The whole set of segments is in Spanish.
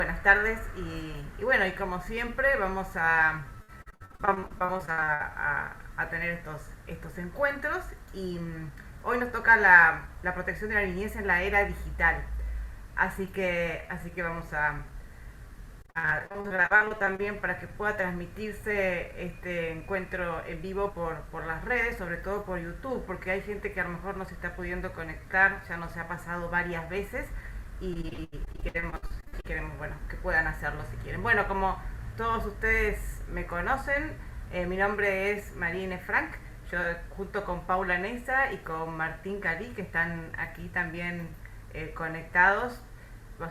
buenas tardes y bueno, y como siempre vamos a tener estos encuentros y hoy nos toca la protección de la niñez en la era digital. Así que vamos a grabarlo también para que pueda transmitirse este encuentro en vivo por las redes, sobre todo por YouTube, porque hay gente que a lo mejor no se está pudiendo conectar, ya nos ha pasado varias veces y queremos bueno, que puedan hacerlo si quieren. Bueno, como todos ustedes me conocen, mi nombre es Marine Frank, yo junto con Paula Neisa y con Martín Cali, que están aquí también conectados,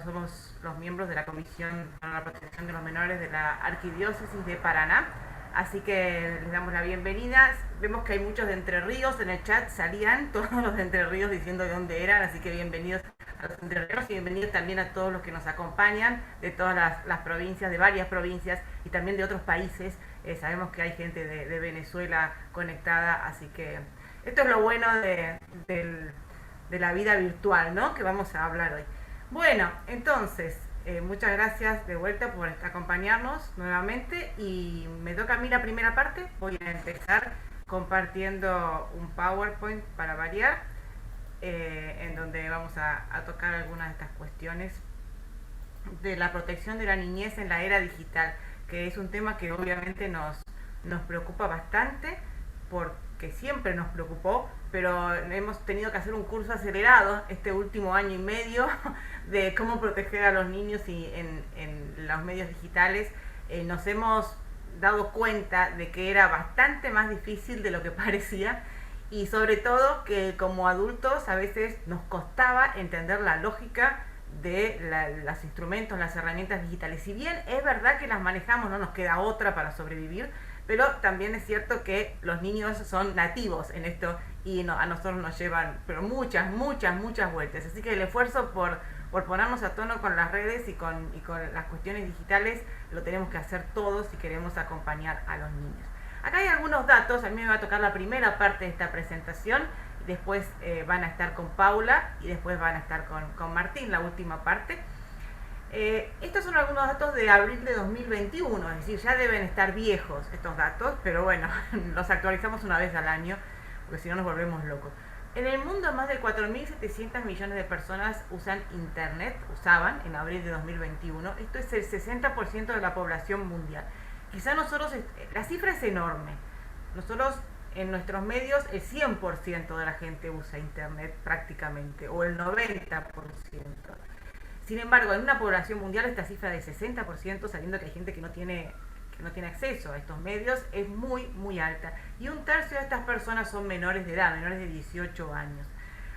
somos los miembros de la Comisión para la Protección de los Menores de la Arquidiócesis de Paraná. Así que les damos la bienvenida. Vemos que hay muchos de Entre Ríos en el chat, salían todos los de Entre Ríos diciendo de dónde eran, así que bienvenidos a los Entre Ríos y bienvenidos también a todos los que nos acompañan de todas las provincias, de varias provincias y también de otros países. Sabemos que hay gente de Venezuela conectada, así que esto es lo bueno de la vida virtual, ¿no? Que vamos a hablar hoy. Bueno, entonces, muchas gracias de vuelta por acompañarnos nuevamente y me toca a mí la primera parte. Voy a empezar compartiendo un PowerPoint para variar, en donde vamos a tocar algunas de estas cuestiones de la protección de la niñez en la era digital, que es un tema que obviamente nos preocupa bastante, porque siempre nos preocupó, pero hemos tenido que hacer un curso acelerado este último año y medio de cómo proteger a los niños y en los medios digitales. Nos hemos dado cuenta de que era bastante más difícil de lo que parecía y sobre todo que como adultos a veces nos costaba entender la lógica de los instrumentos, las herramientas digitales. Si bien es verdad que las manejamos, no nos queda otra para sobrevivir, pero también es cierto que los niños son nativos en esto y a nosotros nos llevan pero muchas vueltas. Así que el esfuerzo por ponernos a tono con las redes y con las cuestiones digitales lo tenemos que hacer todos si queremos acompañar a los niños. Acá hay algunos datos, a mí me va a tocar la primera parte de esta presentación, después van a estar con Paula y después van a estar con Martín, la última parte. Estos son algunos datos de abril de 2021, es decir, ya deben estar viejos estos datos, pero bueno, los actualizamos una vez al año, porque si no nos volvemos locos. En el mundo más de 4.700 millones de personas usaban en abril de 2021, esto es el 60% de la población mundial. Quizá nosotros, la cifra es enorme, nosotros en nuestros medios el 100% de la gente usa internet prácticamente, o el 90%. Sin embargo, en una población mundial esta cifra de 60%, sabiendo que hay gente que no tiene acceso a estos medios, es muy alta. Y un tercio de estas personas son menores de edad, menores de 18 años.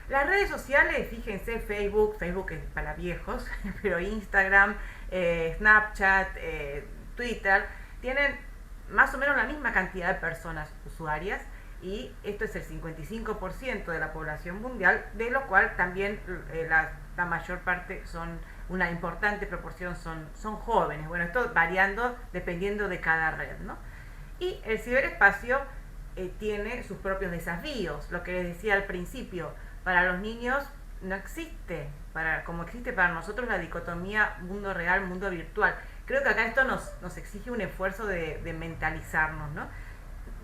Las redes sociales, fíjense, Facebook es para viejos, pero Instagram, Snapchat, Twitter, tienen más o menos la misma cantidad de personas usuarias y esto es el 55% de la población mundial, de lo cual también la mayor parte una importante proporción son jóvenes. Bueno, esto variando dependiendo de cada red, ¿no? Y el ciberespacio tiene sus propios desafíos, lo que les decía al principio, para los niños no existe, como existe para nosotros la dicotomía mundo real, mundo virtual. Creo que acá esto nos exige un esfuerzo de mentalizarnos, ¿no?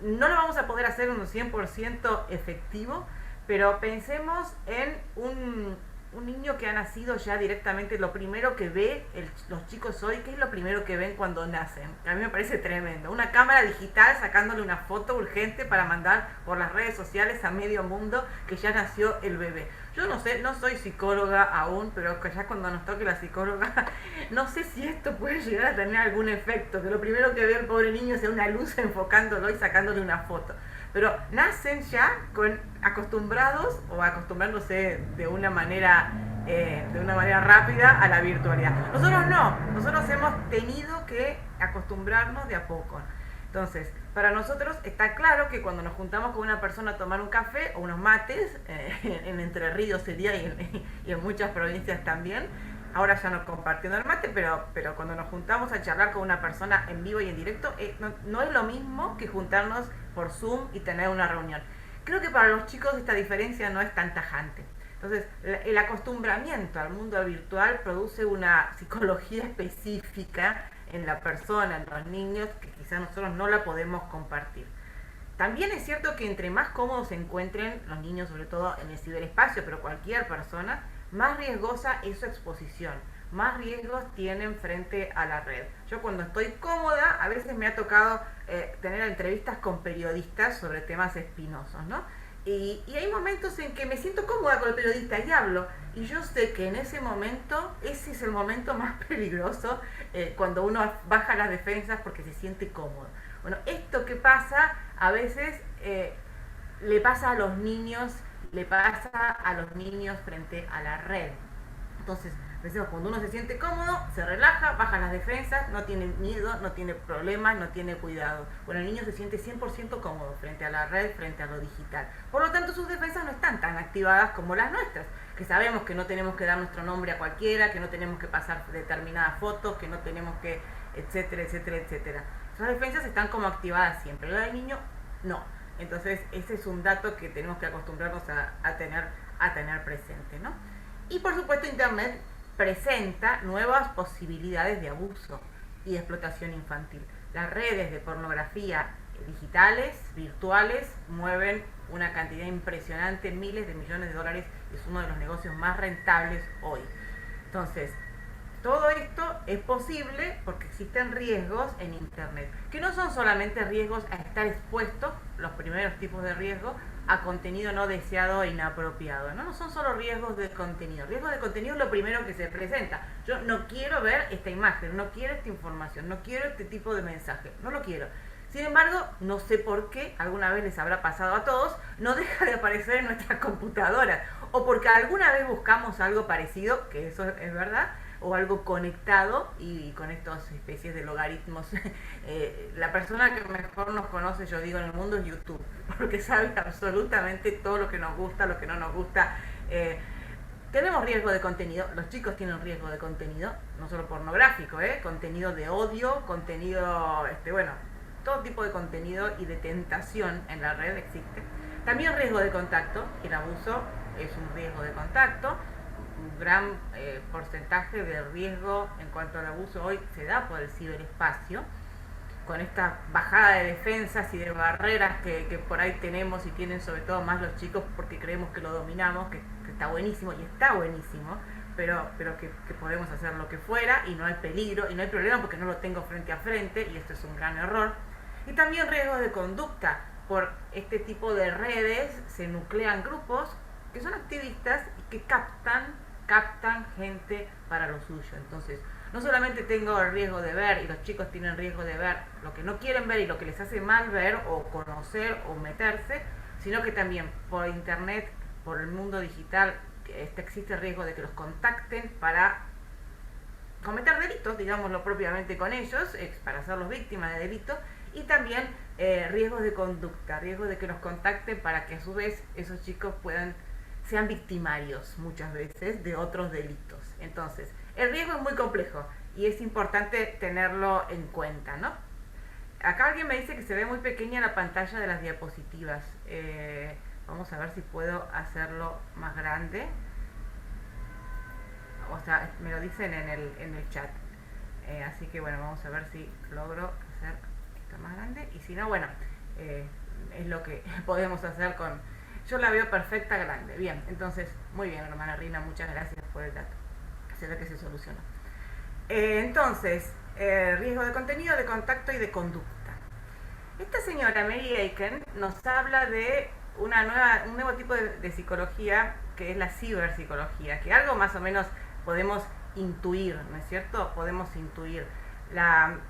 No lo vamos a poder hacer un 100% efectivo, pero pensemos en un niño que ha nacido ya directamente, lo primero que ve los chicos hoy, ¿qué es lo primero que ven cuando nacen? A mí me parece tremendo. Una cámara digital sacándole una foto urgente para mandar por las redes sociales a medio mundo que ya nació el bebé. Yo no sé, no soy psicóloga aún, pero ya cuando nos toque la psicóloga, no sé si esto puede llegar a tener algún efecto, que lo primero que ve el pobre niño sea una luz enfocándolo y sacándole una foto. Pero nacen ya acostumbrados o acostumbrándose de una manera rápida a la virtualidad. Nosotros no, nosotros hemos tenido que acostumbrarnos de a poco. Entonces, para nosotros está claro que cuando nos juntamos con una persona a tomar un café o unos mates, en Entre Ríos sería y en muchas provincias también, ahora ya no compartiendo el mate, pero cuando nos juntamos a charlar con una persona en vivo y en directo, no es lo mismo que juntarnos por Zoom y tener una reunión. Creo que para los chicos esta diferencia no es tan tajante. Entonces, el acostumbramiento al mundo virtual produce una psicología específica en la persona, en los niños, que quizás nosotros no la podemos compartir. También es cierto que entre más cómodos se encuentren los niños, sobre todo en el ciberespacio, pero cualquier persona, más riesgosa es su exposición, más riesgos tienen frente a la red. Yo cuando estoy cómoda, a veces me ha tocado tener entrevistas con periodistas sobre temas espinosos, ¿no? Y hay momentos en que me siento cómoda con el periodista y hablo, y yo sé que en ese momento, ese es el momento más peligroso, cuando uno baja las defensas porque se siente cómodo. Bueno, esto que pasa, a veces le pasa a los niños, frente a la red. Entonces, decimos, cuando uno se siente cómodo, se relaja, baja las defensas, no tiene miedo, no tiene problemas, no tiene cuidado. Bueno, el niño se siente 100% cómodo frente a la red, frente a lo digital. Por lo tanto, sus defensas no están tan activadas como las nuestras, que sabemos que no tenemos que dar nuestro nombre a cualquiera, que no tenemos que pasar determinadas fotos, que no tenemos que, etcétera, etcétera, etcétera. Sus defensas están como activadas siempre, la del niño no. Entonces, ese es un dato que tenemos que acostumbrarnos a tener presente, ¿no? Y por supuesto, Internet presenta nuevas posibilidades de abuso y de explotación infantil. Las redes de pornografía digitales, virtuales, mueven una cantidad impresionante, miles de millones de dólares, y es uno de los negocios más rentables hoy. Entonces, todo esto es posible porque existen riesgos en Internet, que no son solamente riesgos a estar expuestos, los primeros tipos de riesgo, a contenido no deseado e inapropiado, ¿no? No son solo riesgos de contenido. Riesgos de contenido es lo primero que se presenta. Yo no quiero ver esta imagen, no quiero esta información, no quiero este tipo de mensaje, no lo quiero. Sin embargo, no sé por qué, alguna vez les habrá pasado a todos, no deja de aparecer en nuestras computadoras. O porque alguna vez buscamos algo parecido, que eso es verdad, o algo conectado, y con estas especies de logaritmos. La persona que mejor nos conoce, yo digo, en el mundo es YouTube, porque sabe absolutamente todo lo que nos gusta, lo que no nos gusta. Tenemos riesgo de contenido, los chicos tienen riesgo de contenido, no solo pornográfico, contenido de odio, contenido, bueno, todo tipo de contenido y de tentación en la red existe. También riesgo de contacto, el abuso es un riesgo de contacto. Un gran porcentaje de riesgo en cuanto al abuso hoy se da por el ciberespacio, con esta bajada de defensas y de barreras que por ahí tenemos y tienen sobre todo más los chicos porque creemos que lo dominamos, que está buenísimo y está buenísimo, pero que podemos hacer lo que fuera y no hay peligro y no hay problema porque no lo tengo frente a frente, y esto es un gran error. Y también riesgos de conducta. Por este tipo de redes se nuclean grupos que son activistas y que captan gente para lo suyo. Entonces, no solamente tengo el riesgo de ver, y los chicos tienen riesgo de ver lo que no quieren ver y lo que les hace mal ver o conocer o meterse, sino que también por internet, por el mundo digital, existe el riesgo de que los contacten para cometer delitos, digámoslo propiamente con ellos, para hacerlos víctimas de delitos, y también riesgos de conducta, riesgos de que los contacten para que a su vez esos chicos sean victimarios muchas veces de otros delitos. Entonces, el riesgo es muy complejo y es importante tenerlo en cuenta, ¿no? Acá alguien me dice que se ve muy pequeña la pantalla de las diapositivas. Vamos a ver si puedo hacerlo más grande. O sea, me lo dicen en el chat. Así que bueno, vamos a ver si logro hacer esto más grande. Y si no, bueno, es lo que podemos hacer con... Yo la veo perfecta grande. Bien, entonces, muy bien, hermana Rina, muchas gracias por el dato. Se ve que se solucionó. Entonces, riesgo de contenido, de contacto y de conducta. Esta señora, Mary Aiken, nos habla de un nuevo tipo de psicología, que es la ciberpsicología, que algo más o menos podemos intuir, ¿no es cierto? Podemos intuir. La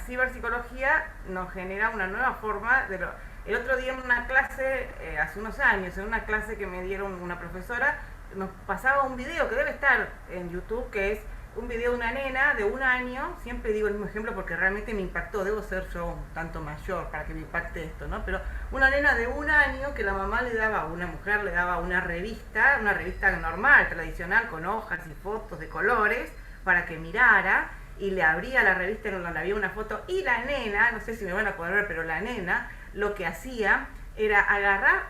ciberpsicología nos genera una nueva forma de El otro día en una clase, hace unos años, en una clase que me dieron una profesora, nos pasaba un video que debe estar en YouTube, que es un video de una nena de 1 año. Siempre digo el mismo ejemplo porque realmente me impactó, debo ser yo un tanto mayor para que me impacte esto, ¿no? Pero una nena de 1 año que la mamá le daba, una mujer le daba una revista normal, tradicional, con hojas y fotos de colores, para que mirara, y le abría la revista en donde había una foto, y la nena, no sé si me van a poder ver, pero la nena lo que hacía era agarrar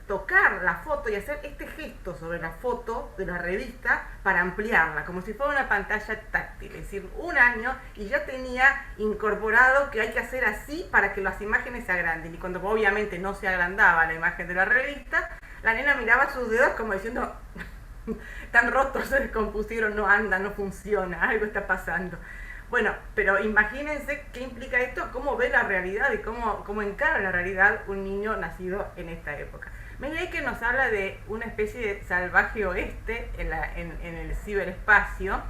tocar la foto y hacer este gesto sobre la foto de la revista para ampliarla, como si fuera una pantalla táctil. Es decir, un año y ya tenía incorporado que hay que hacer así para que las imágenes se agranden. Y cuando obviamente no se agrandaba la imagen de la revista, la nena miraba sus dedos como diciendo, están rotos, se descompusieron, no anda, no funciona, algo está pasando. Bueno, pero imagínense qué implica esto, cómo ve la realidad y cómo encara la realidad un niño nacido en esta época. Media que nos habla de una especie de salvaje oeste en el ciberespacio,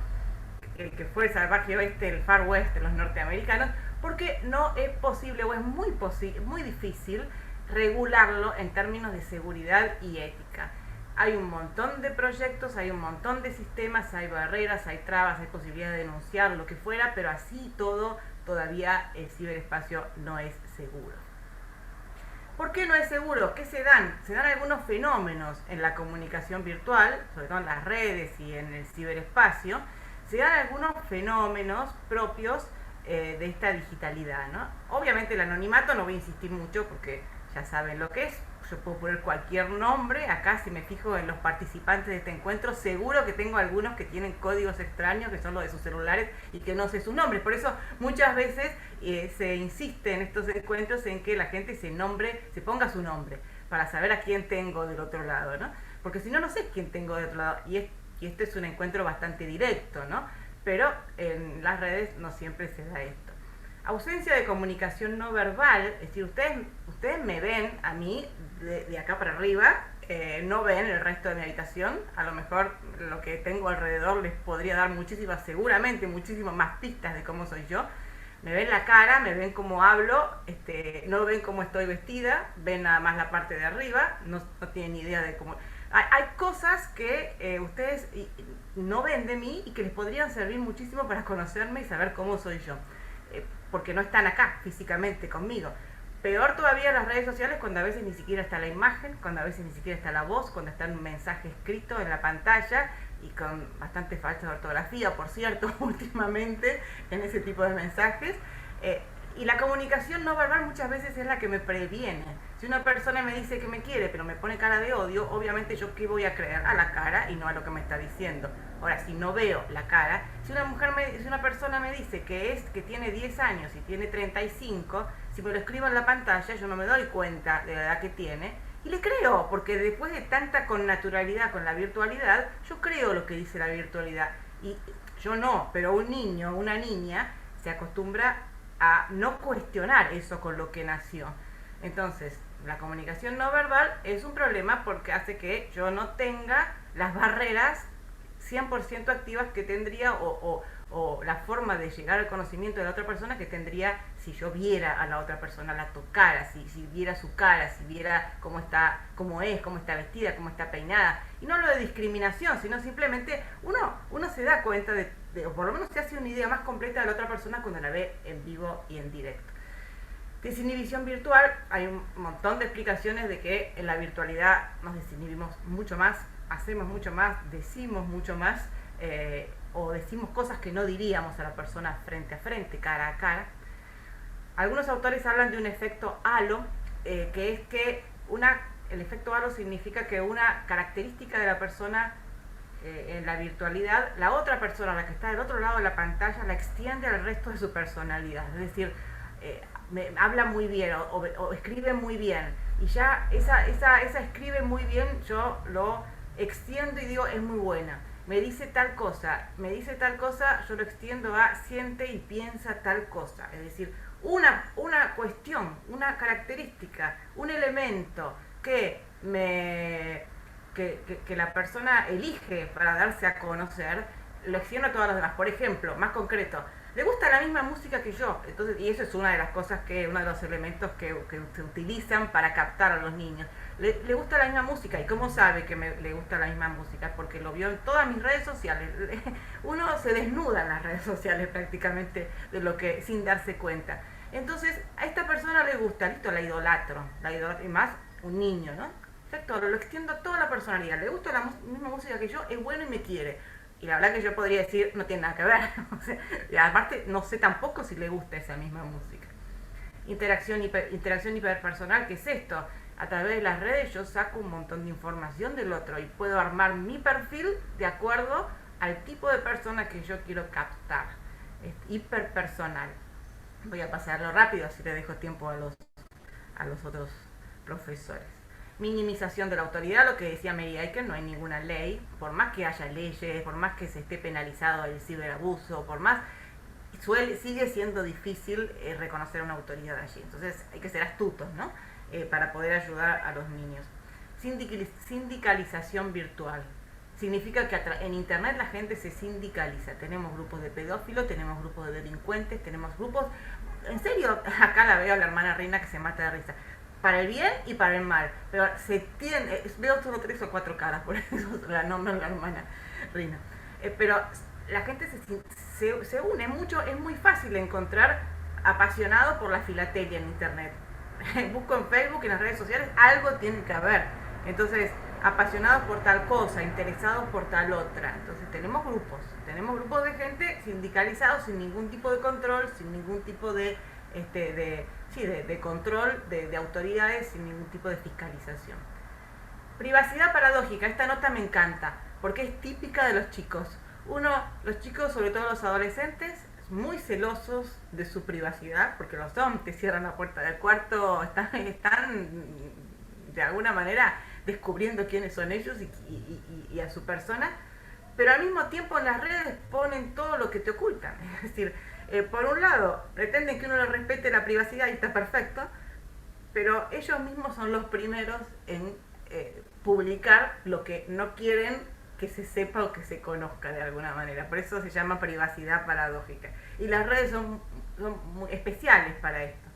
que fue el salvaje oeste, el Far West de los norteamericanos, porque no es posible o es muy difícil regularlo en términos de seguridad y ética. Hay un montón de proyectos, hay un montón de sistemas, hay barreras, hay trabas, hay posibilidad de denunciar, lo que fuera, pero así todo, todavía el ciberespacio no es seguro. ¿Por qué no es seguro? ¿Qué se dan? Se dan algunos fenómenos en la comunicación virtual, sobre todo en las redes y en el ciberespacio, se dan algunos fenómenos propios de esta digitalidad, ¿no? Obviamente el anonimato no voy a insistir mucho porque ya saben lo que es. Yo puedo poner cualquier nombre. Acá, si me fijo en los participantes de este encuentro, seguro que tengo algunos que tienen códigos extraños, que son los de sus celulares y que no sé sus nombres. Por eso muchas veces se insiste en estos encuentros en que la gente se ponga su nombre, para saber a quién tengo del otro lado, ¿no? Porque si no, no sé quién tengo del otro lado. Y este es un encuentro bastante directo, ¿no? Pero en las redes no siempre se da esto. Ausencia de comunicación no verbal, es decir, ustedes me ven a mí de acá para arriba, no ven el resto de mi habitación. A lo mejor lo que tengo alrededor les podría dar seguramente muchísimas más pistas de cómo soy yo. Me ven la cara, me ven cómo hablo, no ven cómo estoy vestida, ven nada más la parte de arriba, no tienen ni idea de cómo... Hay cosas que ustedes no ven de mí y que les podrían servir muchísimo para conocerme y saber cómo soy yo. Porque no están acá físicamente conmigo. Peor todavía las redes sociales, cuando a veces ni siquiera está la imagen, cuando a veces ni siquiera está la voz, cuando está un mensaje escrito en la pantalla y con bastante falta de ortografía, por cierto, últimamente en ese tipo de mensajes. Y la comunicación no verbal muchas veces es la que me previene. Si una persona me dice que me quiere pero me pone cara de odio, obviamente yo ¿qué voy a creer? A la cara y no a lo que me está diciendo. Ahora, si no veo la cara, si una persona me dice que tiene 10 años y tiene 35, si me lo escribo en la pantalla yo no me doy cuenta de la edad que tiene y le creo, porque después de tanta connaturalidad con la virtualidad, yo creo lo que dice la virtualidad. Y yo no, pero un niño, una niña, se acostumbra a no cuestionar eso con lo que nació. Entonces, la comunicación no verbal es un problema porque hace que yo no tenga las barreras 100% activas que tendría o la forma de llegar al conocimiento de la otra persona que tendría si yo viera a la otra persona, la tocara, si viera su cara, si viera cómo está vestida, cómo está peinada. Y no lo de discriminación, sino simplemente uno se da cuenta o por lo menos se hace una idea más completa de la otra persona cuando la ve en vivo y en directo. Desinhibición virtual, hay un montón de explicaciones de que en la virtualidad nos desinhibimos mucho más, hacemos mucho más, decimos mucho más, o decimos cosas que no diríamos a la persona frente a frente, cara a cara. Algunos autores hablan de un efecto halo, que es que el efecto halo significa que una característica de la persona en la virtualidad, la otra persona, la que está del otro lado de la pantalla, la extiende al resto de su personalidad. Es decir, habla muy bien o escribe muy bien, y ya esa escribe muy bien yo lo extiendo y digo es muy buena. Me dice tal cosa, yo lo extiendo a siente y piensa tal cosa. Es decir, una cuestión, una característica, un elemento que la persona elige para darse a conocer, lo extiendo a todas las demás. Por ejemplo, más concreto, le gusta la misma música que yo, entonces, y eso es una de las cosas uno de los elementos que se utilizan para captar a los niños. Le gusta la misma música. ¿Y cómo sabe que le gusta la misma música? Porque lo vio en todas mis redes sociales. Uno se desnuda en las redes sociales prácticamente sin darse cuenta. Entonces, a esta persona le gusta, listo, la idolatro, y más un niño, ¿no? Perfecto, lo extiendo a toda la personalidad. Le gusta la misma música que yo, es bueno y me quiere. Y la verdad que yo podría decir, no tiene nada que ver. O sea, y aparte, no sé tampoco si le gusta esa misma música. Interacción hiperpersonal, ¿qué es esto? a través de las redes yo saco un montón de información del otro y puedo armar mi perfil de acuerdo al tipo de persona que yo quiero captar. Es hiperpersonal. Voy a pasarlo rápido, así le dejo tiempo a los otros profesores. Minimización de la autoridad, lo que decía Mary Aiken, no hay ninguna ley, por más que haya leyes, por más que se esté penalizado el ciberabuso, por más, sigue siendo difícil reconocer una autoridad allí. Entonces hay que ser astutos, ¿no? Para poder ayudar a los niños. Sindicalización virtual. Significa que en internet la gente se sindicaliza. Tenemos grupos de pedófilos, tenemos grupos de delincuentes, tenemos grupos... En serio, acá la veo a la hermana Reina que se mata de risa. Para el bien y para el mal. Pero veo solo 3 o 4 caras, por eso la nombro a la hermana Reina. Pero la gente se une mucho, es muy fácil encontrar apasionados por la filatelia en internet. Busco en Facebook, en las redes sociales, algo tiene que haber. Entonces, apasionados por tal cosa, interesados por tal otra. Entonces tenemos grupos de gente sindicalizados sin ningún tipo de control, sin ningún tipo de control de autoridades, sin ningún tipo de fiscalización. Privacidad paradójica, esta nota me encanta, porque es típica de los chicos. Los chicos, sobre todo los adolescentes, muy celosos de su privacidad, porque lo son, te cierran la puerta del cuarto, están de alguna manera descubriendo quiénes son ellos y a su persona, pero al mismo tiempo en las redes ponen todo lo que te ocultan. Es decir, por un lado, pretenden que uno le respete la privacidad y está perfecto, pero ellos mismos son los primeros en publicar lo que no quieren que se sepa o que se conozca de alguna manera. Por eso se llama privacidad paradójica. Y las redes son muy especiales para esto.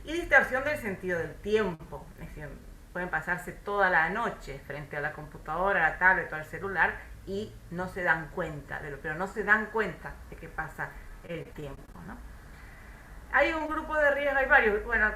Y distorsión del sentido del tiempo. Es decir, pueden pasarse toda la noche frente a la computadora, a la tablet o al celular y no se dan cuenta pero no se dan cuenta de que pasa el tiempo, ¿no? Hay un grupo de riesgo, hay varios, bueno,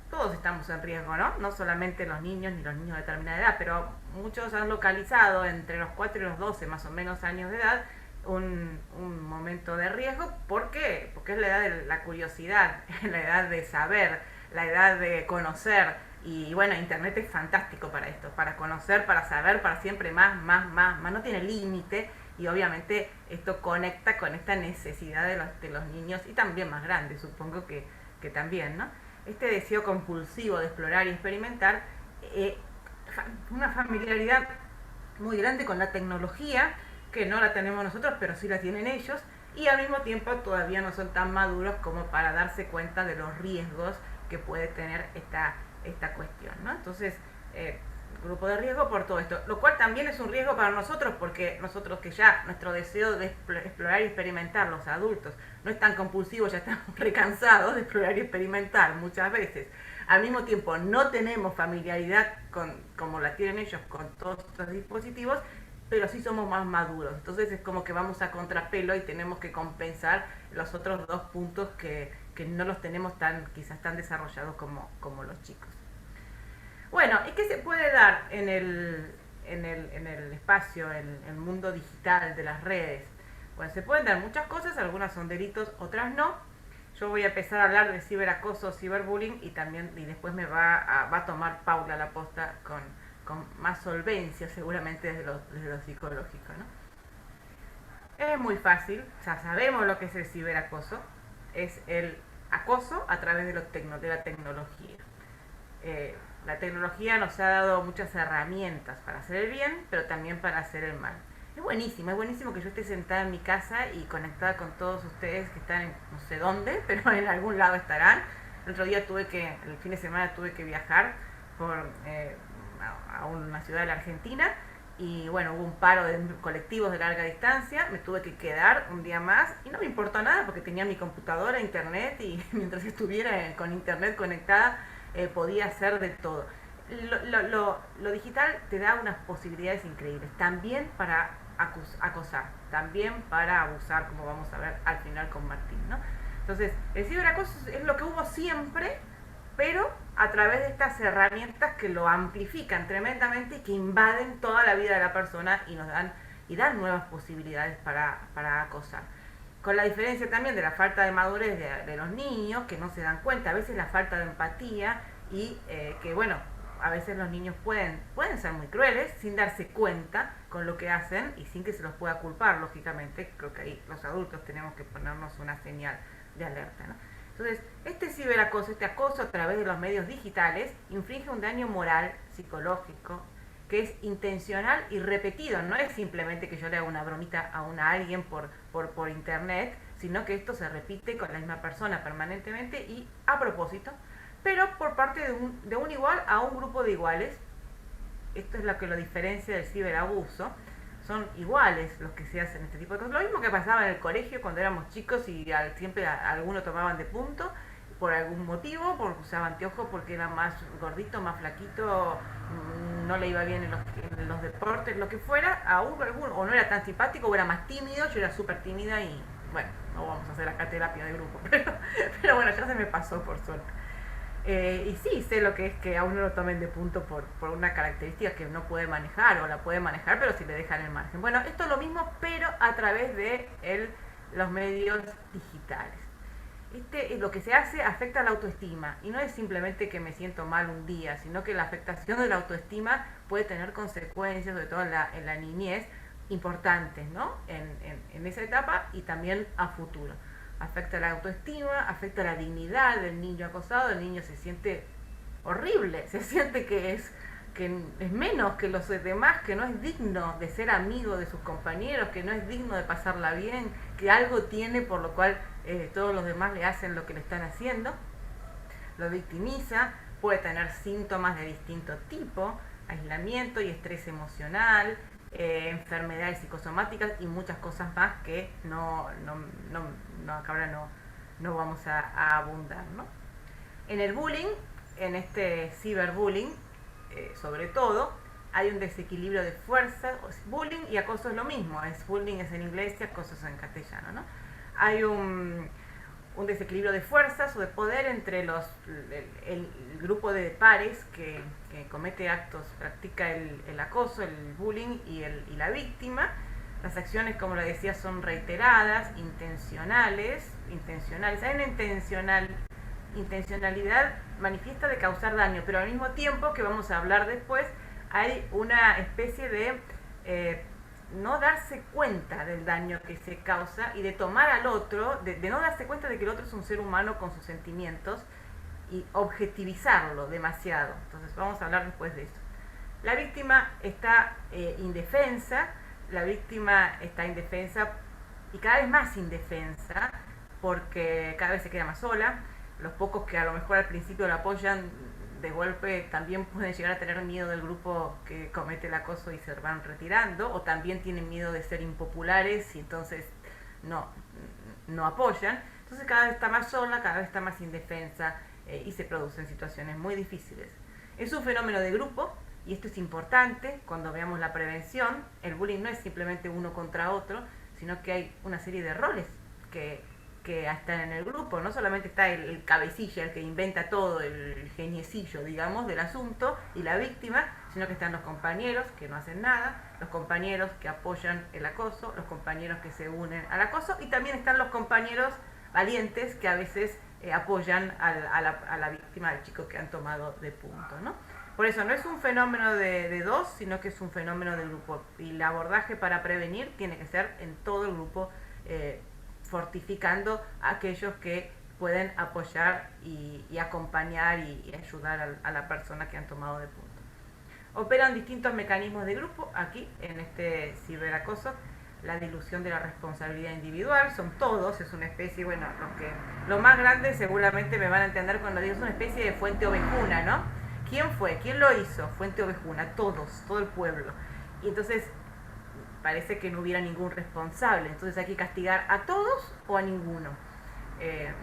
todos estamos en riesgo, ¿no? No solamente los niños ni los niños de determinada edad, pero muchos han localizado entre los 4 y los 12 más o menos años de edad un momento de riesgo. ¿Por qué? Porque es la edad de la curiosidad, la edad de saber, la edad de conocer. Y bueno, internet es fantástico para esto, para conocer, para saber, para siempre más, no tiene límite. Y obviamente esto conecta con esta necesidad de los niños y también más grandes, supongo que también, ¿no? Este deseo compulsivo de explorar y experimentar, una familiaridad muy grande con la tecnología, que no la tenemos nosotros, pero sí la tienen ellos, y al mismo tiempo todavía no son tan maduros como para darse cuenta de los riesgos que puede tener esta cuestión, ¿no? Entonces, grupo de riesgo por todo esto, lo cual también es un riesgo para nosotros, porque nosotros que ya nuestro deseo de explorar y experimentar, los adultos, no es tan compulsivo, ya estamos recansados de explorar y experimentar muchas veces. Al mismo tiempo no tenemos familiaridad como la tienen ellos con todos estos dispositivos, pero sí somos más maduros. Entonces es como que vamos a contrapelo y tenemos que compensar los otros dos puntos que no los tenemos quizás tan desarrollados como los chicos. Bueno, ¿y qué se puede dar en el espacio, en el mundo digital de las redes? Bueno, se pueden dar muchas cosas, algunas son delitos, otras no. Yo voy a empezar a hablar de ciberacoso, ciberbullying y después me va a tomar Paula la posta con más solvencia, seguramente desde lo psicológico, ¿no? Es muy fácil, ya sabemos lo que es el ciberacoso, es el acoso a través de la tecnología. La tecnología nos ha dado muchas herramientas para hacer el bien, pero también para hacer el mal. Es buenísimo que yo esté sentada en mi casa y conectada con todos ustedes que están en no sé dónde, pero en algún lado estarán. El otro día el fin de semana tuve que viajar a una ciudad de la Argentina y bueno, hubo un paro de colectivos de larga distancia, me tuve que quedar un día más y no me importó nada porque tenía mi computadora, internet y mientras estuviera con internet conectada podía hacer de todo. Lo digital te da unas posibilidades increíbles, también para acosar, también para abusar, como vamos a ver al final con Martín, ¿no? Entonces, el ciberacoso es lo que hubo siempre, pero a través de estas herramientas que lo amplifican tremendamente y que invaden toda la vida de la persona y dan nuevas posibilidades para acosar. Con la diferencia también de la falta de madurez de los niños, que no se dan cuenta, a veces la falta de empatía y que bueno, a veces los niños pueden ser muy crueles sin darse cuenta con lo que hacen y sin que se los pueda culpar, lógicamente. Creo que ahí los adultos tenemos que ponernos una señal de alerta, ¿no? Entonces, este ciberacoso, este acoso a través de los medios digitales, inflige un daño moral, psicológico, que es intencional y repetido. No es simplemente que yo le haga una bromita a alguien por internet, sino que esto se repite con la misma persona permanentemente y a propósito, pero por parte de un igual a un grupo de iguales. Esto es lo que lo diferencia del ciberabuso. Son iguales los que se hacen este tipo de cosas. Lo mismo que pasaba en el colegio cuando éramos chicos y siempre algunos tomaban de punto por algún motivo, porque usaba anteojos, porque era más gordito, más flaquito, no le iba bien en los deportes, lo que fuera, o no era tan simpático, o era más tímido. Yo era súper tímida y bueno, no vamos a hacer acá terapia de grupo, pero bueno, ya se me pasó por suerte. Y sí, sé lo que es que a uno lo tomen de punto por una característica que no puede manejar, o la puede manejar, pero si le dejan el margen. Bueno, esto es lo mismo, pero a través de los medios digitales. Lo que se hace afecta a la autoestima, y no es simplemente que me siento mal un día, sino que la afectación de la autoestima puede tener consecuencias, sobre todo en la niñez, importantes, ¿no? En esa etapa y también a futuro. Afecta la autoestima, afecta la dignidad del niño acosado. El niño se siente horrible, se siente que es menos que los demás, que no es digno de ser amigo de sus compañeros, que no es digno de pasarla bien, que algo tiene por lo cual todos los demás le hacen lo que le están haciendo. Lo victimiza, puede tener síntomas de distinto tipo, aislamiento y estrés emocional, enfermedades psicosomáticas y muchas cosas más que ahora no vamos a abundar, ¿no? En el bullying, en este ciberbullying, sobre todo, hay un desequilibrio de fuerza. Bullying y acoso es lo mismo, bullying es en inglés y acoso es en castellano, ¿no? Hay un desequilibrio de fuerzas o de poder entre el grupo de pares que comete actos, practica el acoso, el bullying y la víctima. Las acciones, como lo decía, son reiteradas, intencionales. Hay una intencionalidad manifiesta de causar daño, pero al mismo tiempo, que vamos a hablar después, hay una especie de no darse cuenta del daño que se causa y de tomar al otro, de no darse cuenta de que el otro es un ser humano con sus sentimientos y objetivizarlo demasiado. Entonces vamos a hablar después de esto. La víctima está indefensa, y cada vez más indefensa porque cada vez se queda más sola. Los pocos que a lo mejor al principio la apoyan, de golpe también pueden llegar a tener miedo del grupo que comete el acoso y se van retirando, o también tienen miedo de ser impopulares y entonces no apoyan. Entonces cada vez está más sola, cada vez está más indefensa y se producen situaciones muy difíciles. Es un fenómeno de grupo y esto es importante cuando veamos la prevención. El bullying no es simplemente uno contra otro, sino que hay una serie de roles que están en el grupo. No solamente está el cabecilla, el que inventa todo, el geniecillo, digamos, del asunto y la víctima, sino que están los compañeros que no hacen nada, los compañeros que apoyan el acoso, los compañeros que se unen al acoso, y también están los compañeros valientes que a veces apoyan a la víctima, al chico que han tomado de punto, ¿no? Por eso no es un fenómeno de dos, sino que es un fenómeno de grupo, y el abordaje para prevenir tiene que ser en todo el grupo, fortificando a aquellos que pueden apoyar y acompañar y ayudar a la persona que han tomado de punto. Operan distintos mecanismos de grupo aquí en este ciberacoso. La dilución de la responsabilidad individual, son todos, es una especie, bueno, lo más grande seguramente me van a entender cuando digo, es una especie de fuente ovejuna, ¿no? ¿Quién fue? ¿Quién lo hizo? Fuente ovejuna, todos, todo el pueblo. Y entonces parece que no hubiera ningún responsable, entonces hay que castigar a todos o a ninguno.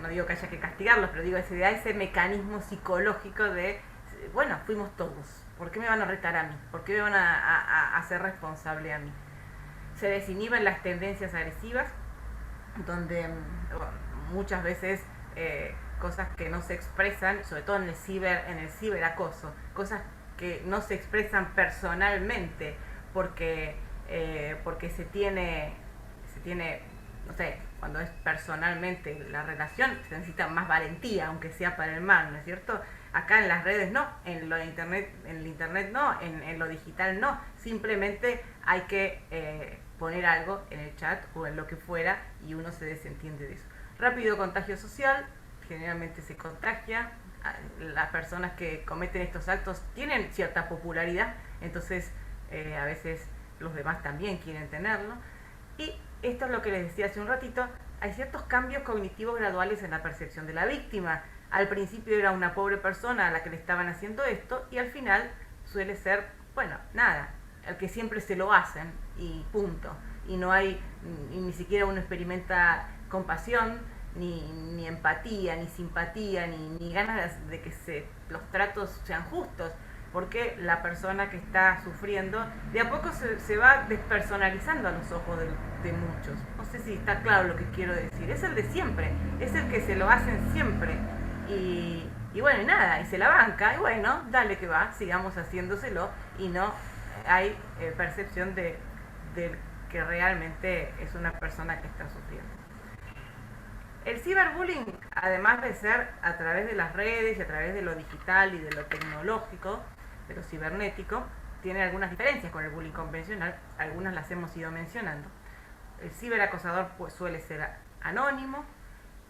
No digo que haya que castigarlos, pero digo, se da ese mecanismo psicológico de, bueno, fuimos todos, ¿por qué me van a retar a mí? ¿Por qué me van a hacer responsable a mí? Se desinhiben las tendencias agresivas, donde muchas veces cosas que no se expresan, sobre todo en el ciberacoso, cosas que no se expresan personalmente porque se tiene no sé, cuando es personalmente la relación, se necesita más valentía, aunque sea para el mal, ¿no es cierto? Acá en las redes no, en el internet no, en lo digital no, simplemente hay que poner algo en el chat o en lo que fuera y uno se desentiende de eso. Rápido contagio social, generalmente se contagia, las personas que cometen estos actos tienen cierta popularidad, entonces a veces los demás también quieren tenerlo. Y esto es lo que les decía hace un ratito, hay ciertos cambios cognitivos graduales en la percepción de la víctima. Al principio era una pobre persona a la que le estaban haciendo esto y al final suele ser, bueno, nada, el que siempre se lo hacen y punto. Y no hay, y ni siquiera uno experimenta compasión, ni empatía, ni simpatía, ni ganas de que los tratos sean justos, porque la persona que está sufriendo de a poco se va despersonalizando a los ojos de muchos. No sé si está claro lo que quiero decir. Es el de siempre, es el que se lo hacen siempre. Y bueno, y nada, y se la banca, y bueno, dale que va, sigamos haciéndoselo, y no hay percepción de que realmente es una persona que está sufriendo. El ciberbullying, además de ser a través de las redes y a través de lo digital y de lo tecnológico, de lo cibernético, tiene algunas diferencias con el bullying convencional, algunas las hemos ido mencionando. El ciberacosador pues, suele ser anónimo,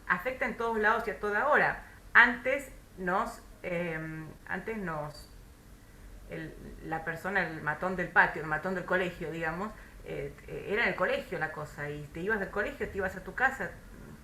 afecta en todos lados y a toda hora. Antes la persona, el matón del patio, el matón del colegio, digamos, era en el colegio la cosa, y te ibas del colegio, te ibas a tu casa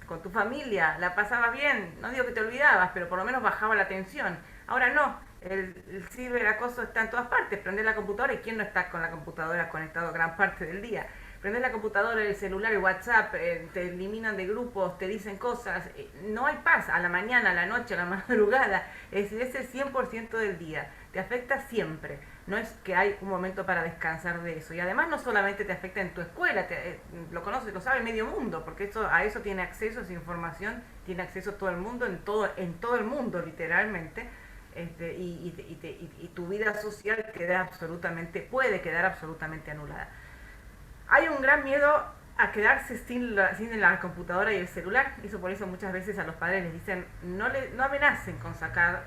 con tu familia, la pasabas bien, no digo que te olvidabas, pero por lo menos bajaba la tensión. Ahora no, el ciberacoso está en todas partes, prendés la computadora y quién no está con la computadora conectado gran parte del día. Prendés la computadora, el celular, el WhatsApp, te eliminan de grupos, te dicen cosas, no hay paz a la mañana, a la noche, a la madrugada, es el 100% del día, te afecta siempre, no es que hay un momento para descansar de eso, y además no solamente te afecta en tu escuela, lo conoce, lo sabe medio mundo, porque a eso tiene acceso, esa información, tiene acceso todo el mundo, en todo el mundo literalmente, y tu vida social puede quedar absolutamente anulada. Hay un gran miedo a quedarse sin la computadora y el celular. Por eso muchas veces a los padres les dicen no amenacen con sacar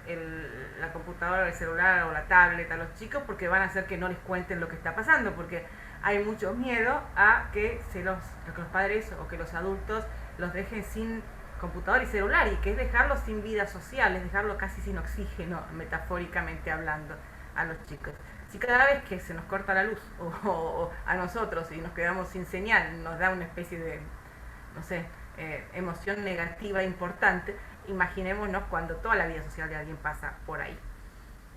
la computadora, el celular o la tablet a los chicos, porque van a hacer que no les cuenten lo que está pasando, porque hay mucho miedo a que los padres o que los adultos los dejen sin computadora y celular, y que es dejarlos sin vida social, es dejarlos casi sin oxígeno, metafóricamente hablando, a los chicos. Si cada vez que se nos corta la luz o a nosotros y nos quedamos sin señal nos da una especie de, no sé, emoción negativa importante, imaginémonos cuando toda la vida social de alguien pasa por ahí.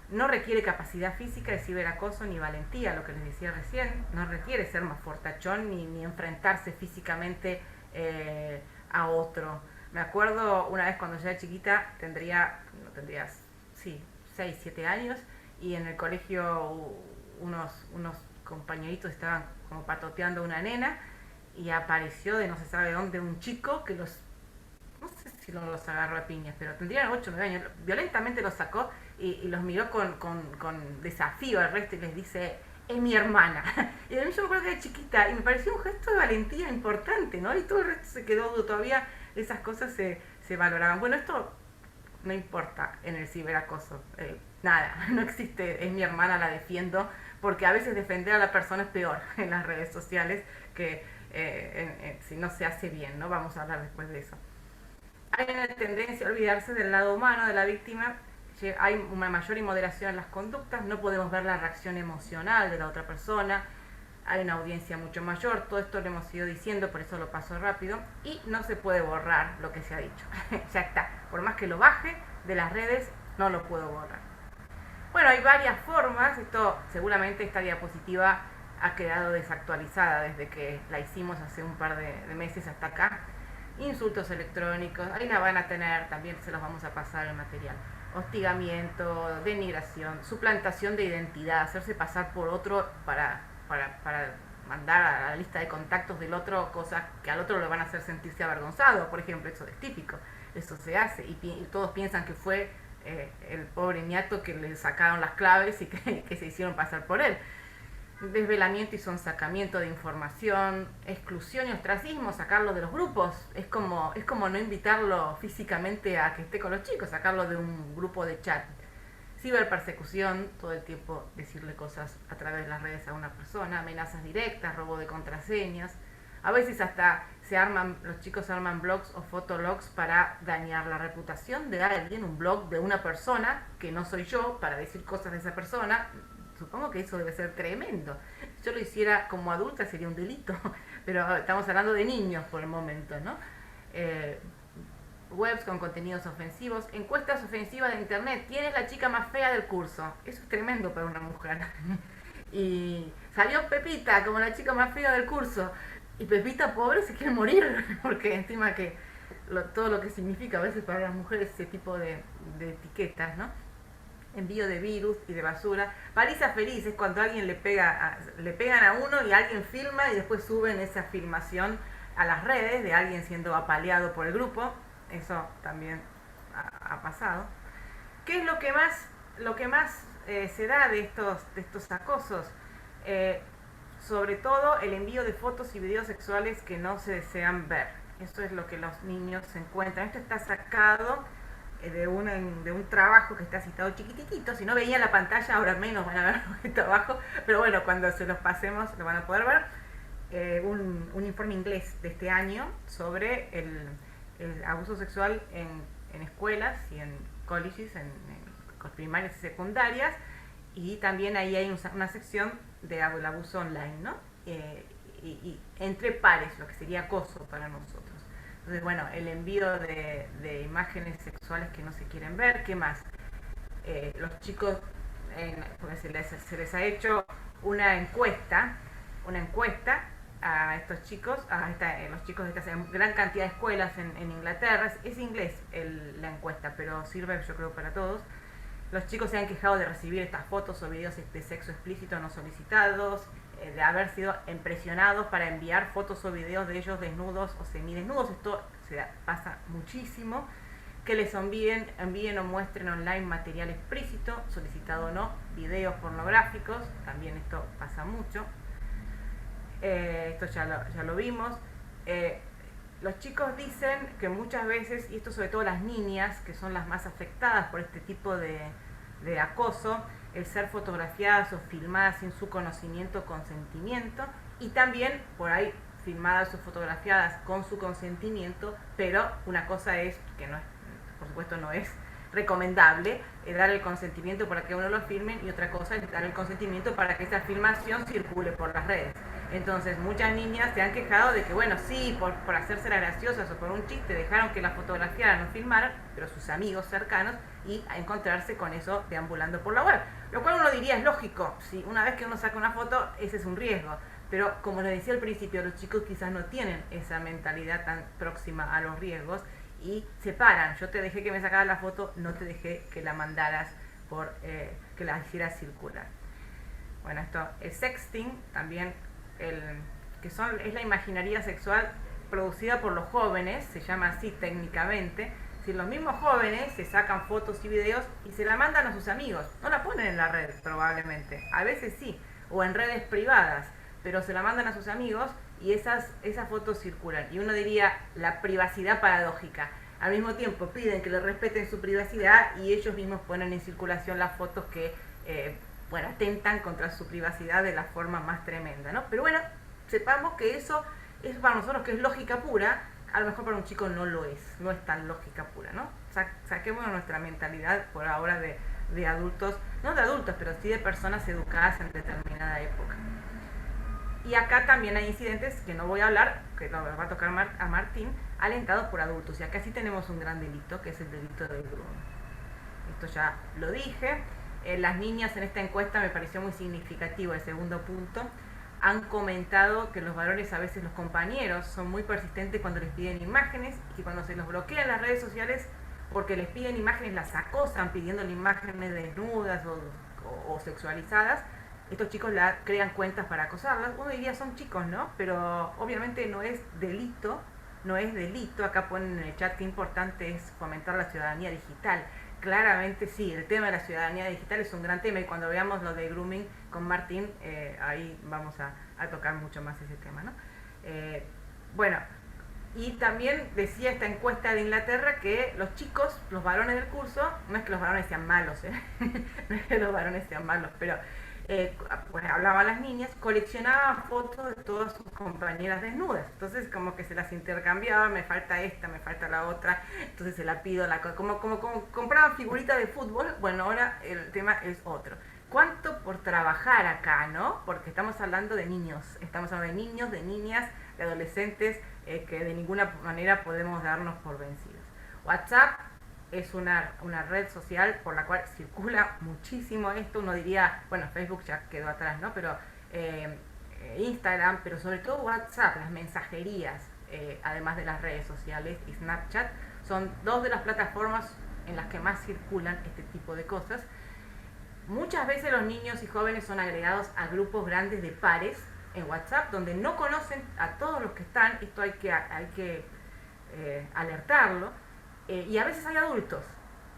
No requiere capacidad física de ciberacoso ni valentía, lo que les decía recién, no requiere ser más fortachón ni enfrentarse físicamente a otro. Me acuerdo una vez cuando yo era chiquita, tendría 6, 7 años, y en el colegio unos compañeritos estaban como patoteando a una nena y apareció de no se sabe dónde un chico que no sé si los agarró a piñas, pero tendrían 8 o 9 años, violentamente los sacó y los miró con desafío al resto y les dice, es mi hermana. Y a mí yo me acuerdo que era chiquita y me pareció un gesto de valentía importante, ¿no? Y todo el resto se quedó, todavía esas cosas se valoraban. Bueno, esto no importa en el ciberacoso, nada, no existe, es mi hermana, la defiendo, porque a veces defender a la persona es peor en las redes sociales que si no se hace bien, ¿no? Vamos a hablar después de eso. Hay una tendencia a olvidarse del lado humano de la víctima, hay una mayor inmoderación en las conductas, no podemos ver la reacción emocional de la otra persona, hay una audiencia mucho mayor, todo esto lo hemos ido diciendo, por eso lo paso rápido, y no se puede borrar lo que se ha dicho, ya está, por más que lo baje de las redes, no lo puedo borrar. Bueno, hay varias formas, seguramente esta diapositiva ha quedado desactualizada desde que la hicimos hace un par de meses hasta acá. Insultos electrónicos, ahí la van a tener, también se los vamos a pasar el material. Hostigamiento, denigración, suplantación de identidad, hacerse pasar por otro para mandar a la lista de contactos del otro cosas que al otro lo van a hacer sentirse avergonzado, por ejemplo, eso es típico, eso se hace y todos piensan que fue el pobre niato que le sacaron las claves y que se hicieron pasar por él. desvelamiento y sonsacamiento de información, exclusión y ostracismo, sacarlo de los grupos. Es como no invitarlo físicamente a que esté con los chicos, sacarlo de un grupo de chat. Ciberpersecución, todo el tiempo decirle cosas a través de las redes a una persona, amenazas directas, robo de contraseñas. A veces hasta los chicos arman blogs o fotologs para dañar la reputación de alguien, un blog de una persona que no soy yo, para decir cosas de esa persona. Supongo que eso debe ser tremendo. Si yo lo hiciera como adulta sería un delito, pero estamos hablando de niños por el momento, ¿no? Webs con contenidos ofensivos, encuestas ofensivas de internet. ¿Quién es la chica más fea del curso? Eso es tremendo para una mujer. Y salió Pepita como la chica más fea del curso. Y Pepita, pobre, se quiere morir, porque encima que todo lo que significa a veces para las mujeres ese tipo de etiquetas, ¿no? Envío de virus y de basura. Parisa feliz es cuando alguien le pegan a uno y alguien filma y después suben esa filmación a las redes de alguien siendo apaleado por el grupo. Eso también ha pasado. ¿Qué es lo que más se da de estos acosos? Sobre todo el envío de fotos y videos sexuales que no se desean ver. Eso es lo que los niños se encuentran. Esto está sacado de un trabajo que está citado chiquitito. Si no veían la pantalla, ahora menos van a ver esto abajo. Pero bueno, cuando se los pasemos lo van a poder ver. Un informe inglés de este año sobre el abuso sexual en escuelas y en colleges, en primarias y secundarias. Y también ahí hay una sección de abuso online, ¿no? Y entre pares, lo que sería acoso para nosotros. Entonces, bueno, el envío de imágenes sexuales que no se quieren ver. ¿Qué más? Los chicos, porque se les ha hecho una encuesta a estos chicos, los chicos de esta gran cantidad de escuelas en Inglaterra. Es inglés la encuesta, pero sirve yo creo para todos. Los chicos se han quejado de recibir estas fotos o videos de sexo explícito no solicitados, de haber sido impresionados para enviar fotos o videos de ellos desnudos o semidesnudos. Esto pasa muchísimo. Que les envíen o muestren online material explícito, solicitado o no, videos pornográficos, también esto pasa mucho. Esto ya lo vimos. Los chicos dicen que muchas veces, y esto sobre todo las niñas, que son las más afectadas por este tipo de acoso, el ser fotografiadas o filmadas sin su conocimiento o consentimiento, y también por ahí filmadas o fotografiadas con su consentimiento, pero una cosa es, que no es, por supuesto no es recomendable, dar el consentimiento para que uno lo filmen, y otra cosa es dar el consentimiento para que esa filmación circule por las redes. Entonces muchas niñas se han quejado de que, bueno, sí, por hacerse las graciosas o por un chiste dejaron que la fotografiaran o filmaran, pero sus amigos cercanos, y a encontrarse con eso deambulando por la web. Lo cual uno diría es lógico, si una vez que uno saca una foto, ese es un riesgo. Pero como les decía al principio, los chicos quizás no tienen esa mentalidad tan próxima a los riesgos y se paran. Yo te dejé que me sacaras la foto, no te dejé que la mandaras que la hicieras circular. Bueno, el sexting también, es la imaginería sexual producida por los jóvenes, se llama así técnicamente. Si los mismos jóvenes se sacan fotos y videos y se la mandan a sus amigos, no la ponen en la red probablemente, a veces sí, o en redes privadas, pero se la mandan a sus amigos y esas fotos circulan. Y uno diría la privacidad paradójica. Al mismo tiempo piden que le respeten su privacidad y ellos mismos ponen en circulación las fotos que atentan contra su privacidad de la forma más tremenda, ¿no? Pero bueno, sepamos que eso es para nosotros que es lógica pura, a lo mejor para un chico no lo es, no es tan lógica pura, ¿no? Saquemos nuestra mentalidad por ahora de adultos, no de adultos, pero sí de personas educadas en determinada época. Y acá también hay incidentes que no voy a hablar, que lo va a tocar a Martín, alentados por adultos. Y acá sí tenemos un gran delito, que es el delito del grooming. Esto ya lo dije. Las niñas en esta encuesta me pareció muy significativo el segundo punto. Han comentado que los varones, a veces los compañeros, son muy persistentes cuando les piden imágenes y que cuando se los bloquean las redes sociales porque les piden imágenes, las acosan pidiéndole imágenes desnudas o sexualizadas. Estos chicos crean cuentas para acosarlas. Uno diría son chicos, ¿no? Pero obviamente no es delito. Acá ponen en el chat que importante es fomentar la ciudadanía digital. claramente sí, el tema de la ciudadanía digital es un gran tema y cuando veamos lo de grooming con Martín, ahí vamos a tocar mucho más ese tema, ¿no? Bueno, y también decía esta encuesta de Inglaterra que los chicos, los varones del curso, no es que los varones sean malos, no es que los varones sean malos, pero pues hablaban las niñas, coleccionaban fotos de todas sus compañeras desnudas. Entonces como que se las intercambiaban, me falta esta, me falta la otra, entonces se la pido, como compraban figuritas de fútbol, bueno, ahora el tema es otro. ¿Cuánto por trabajar acá, no? Porque estamos hablando de niños, estamos hablando de niños, de niñas, de adolescentes, que de ninguna manera podemos darnos por vencidos. WhatsApp es una red social por la cual circula muchísimo esto. Uno diría, bueno, Facebook ya quedó atrás, ¿no? Pero Instagram, pero sobre todo WhatsApp, las mensajerías, además de las redes sociales y Snapchat, son dos de las plataformas en las que más circulan este tipo de cosas. Muchas veces los niños y jóvenes son agregados a grupos grandes de pares en WhatsApp, donde no conocen a todos los que están, esto hay que alertarlo, y a veces hay adultos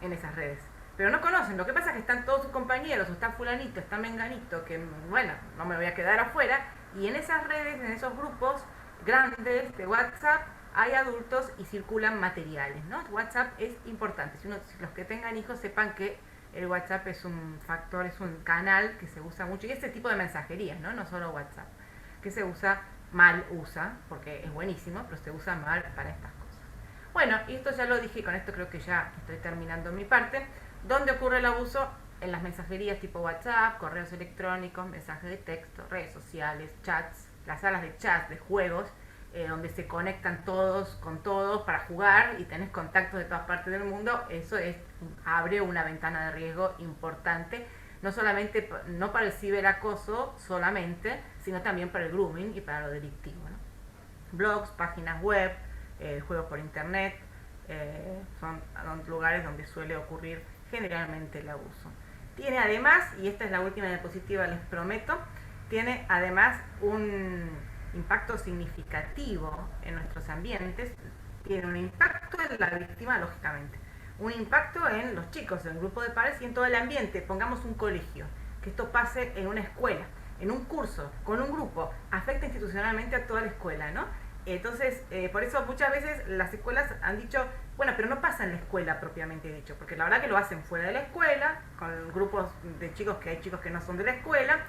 en esas redes, pero no conocen, lo que pasa es que están todos sus compañeros, o está fulanito, está menganito, que bueno, no me voy a quedar afuera, y en esas redes, en esos grupos grandes de WhatsApp, hay adultos y circulan materiales, ¿no? WhatsApp es importante, si los que tengan hijos sepan que el WhatsApp es un factor, es un canal que se usa mucho, y este tipo de mensajerías, ¿no? No solo WhatsApp, que se usa, porque es buenísimo, pero se usa mal para estas cosas. Bueno, y esto ya lo dije, con esto creo que ya estoy terminando mi parte. ¿Dónde ocurre el abuso? En las mensajerías tipo WhatsApp, correos electrónicos, mensajes de texto, redes sociales, chats, las salas de chat, de juegos, donde se conectan todos con todos para jugar y tenés contactos de todas partes del mundo. Eso abre una ventana de riesgo importante, no solamente no para el ciberacoso solamente, sino también para el grooming y para lo delictivo, ¿no? Blogs, páginas web, juegos por internet, son lugares donde suele ocurrir generalmente el abuso. Tiene además, y esta es la última diapositiva, les prometo, tiene además un impacto significativo en nuestros ambientes, tiene un impacto en la víctima, lógicamente, un impacto en los chicos, en el grupo de pares y en todo el ambiente. Pongamos un colegio, que esto pase en una escuela, en un curso, con un grupo, afecta institucionalmente a toda la escuela, ¿no? Entonces, por eso muchas veces las escuelas han dicho, bueno, pero no pasa en la escuela propiamente dicho, porque la verdad que lo hacen fuera de la escuela, con grupos de chicos que hay chicos que no son de la escuela,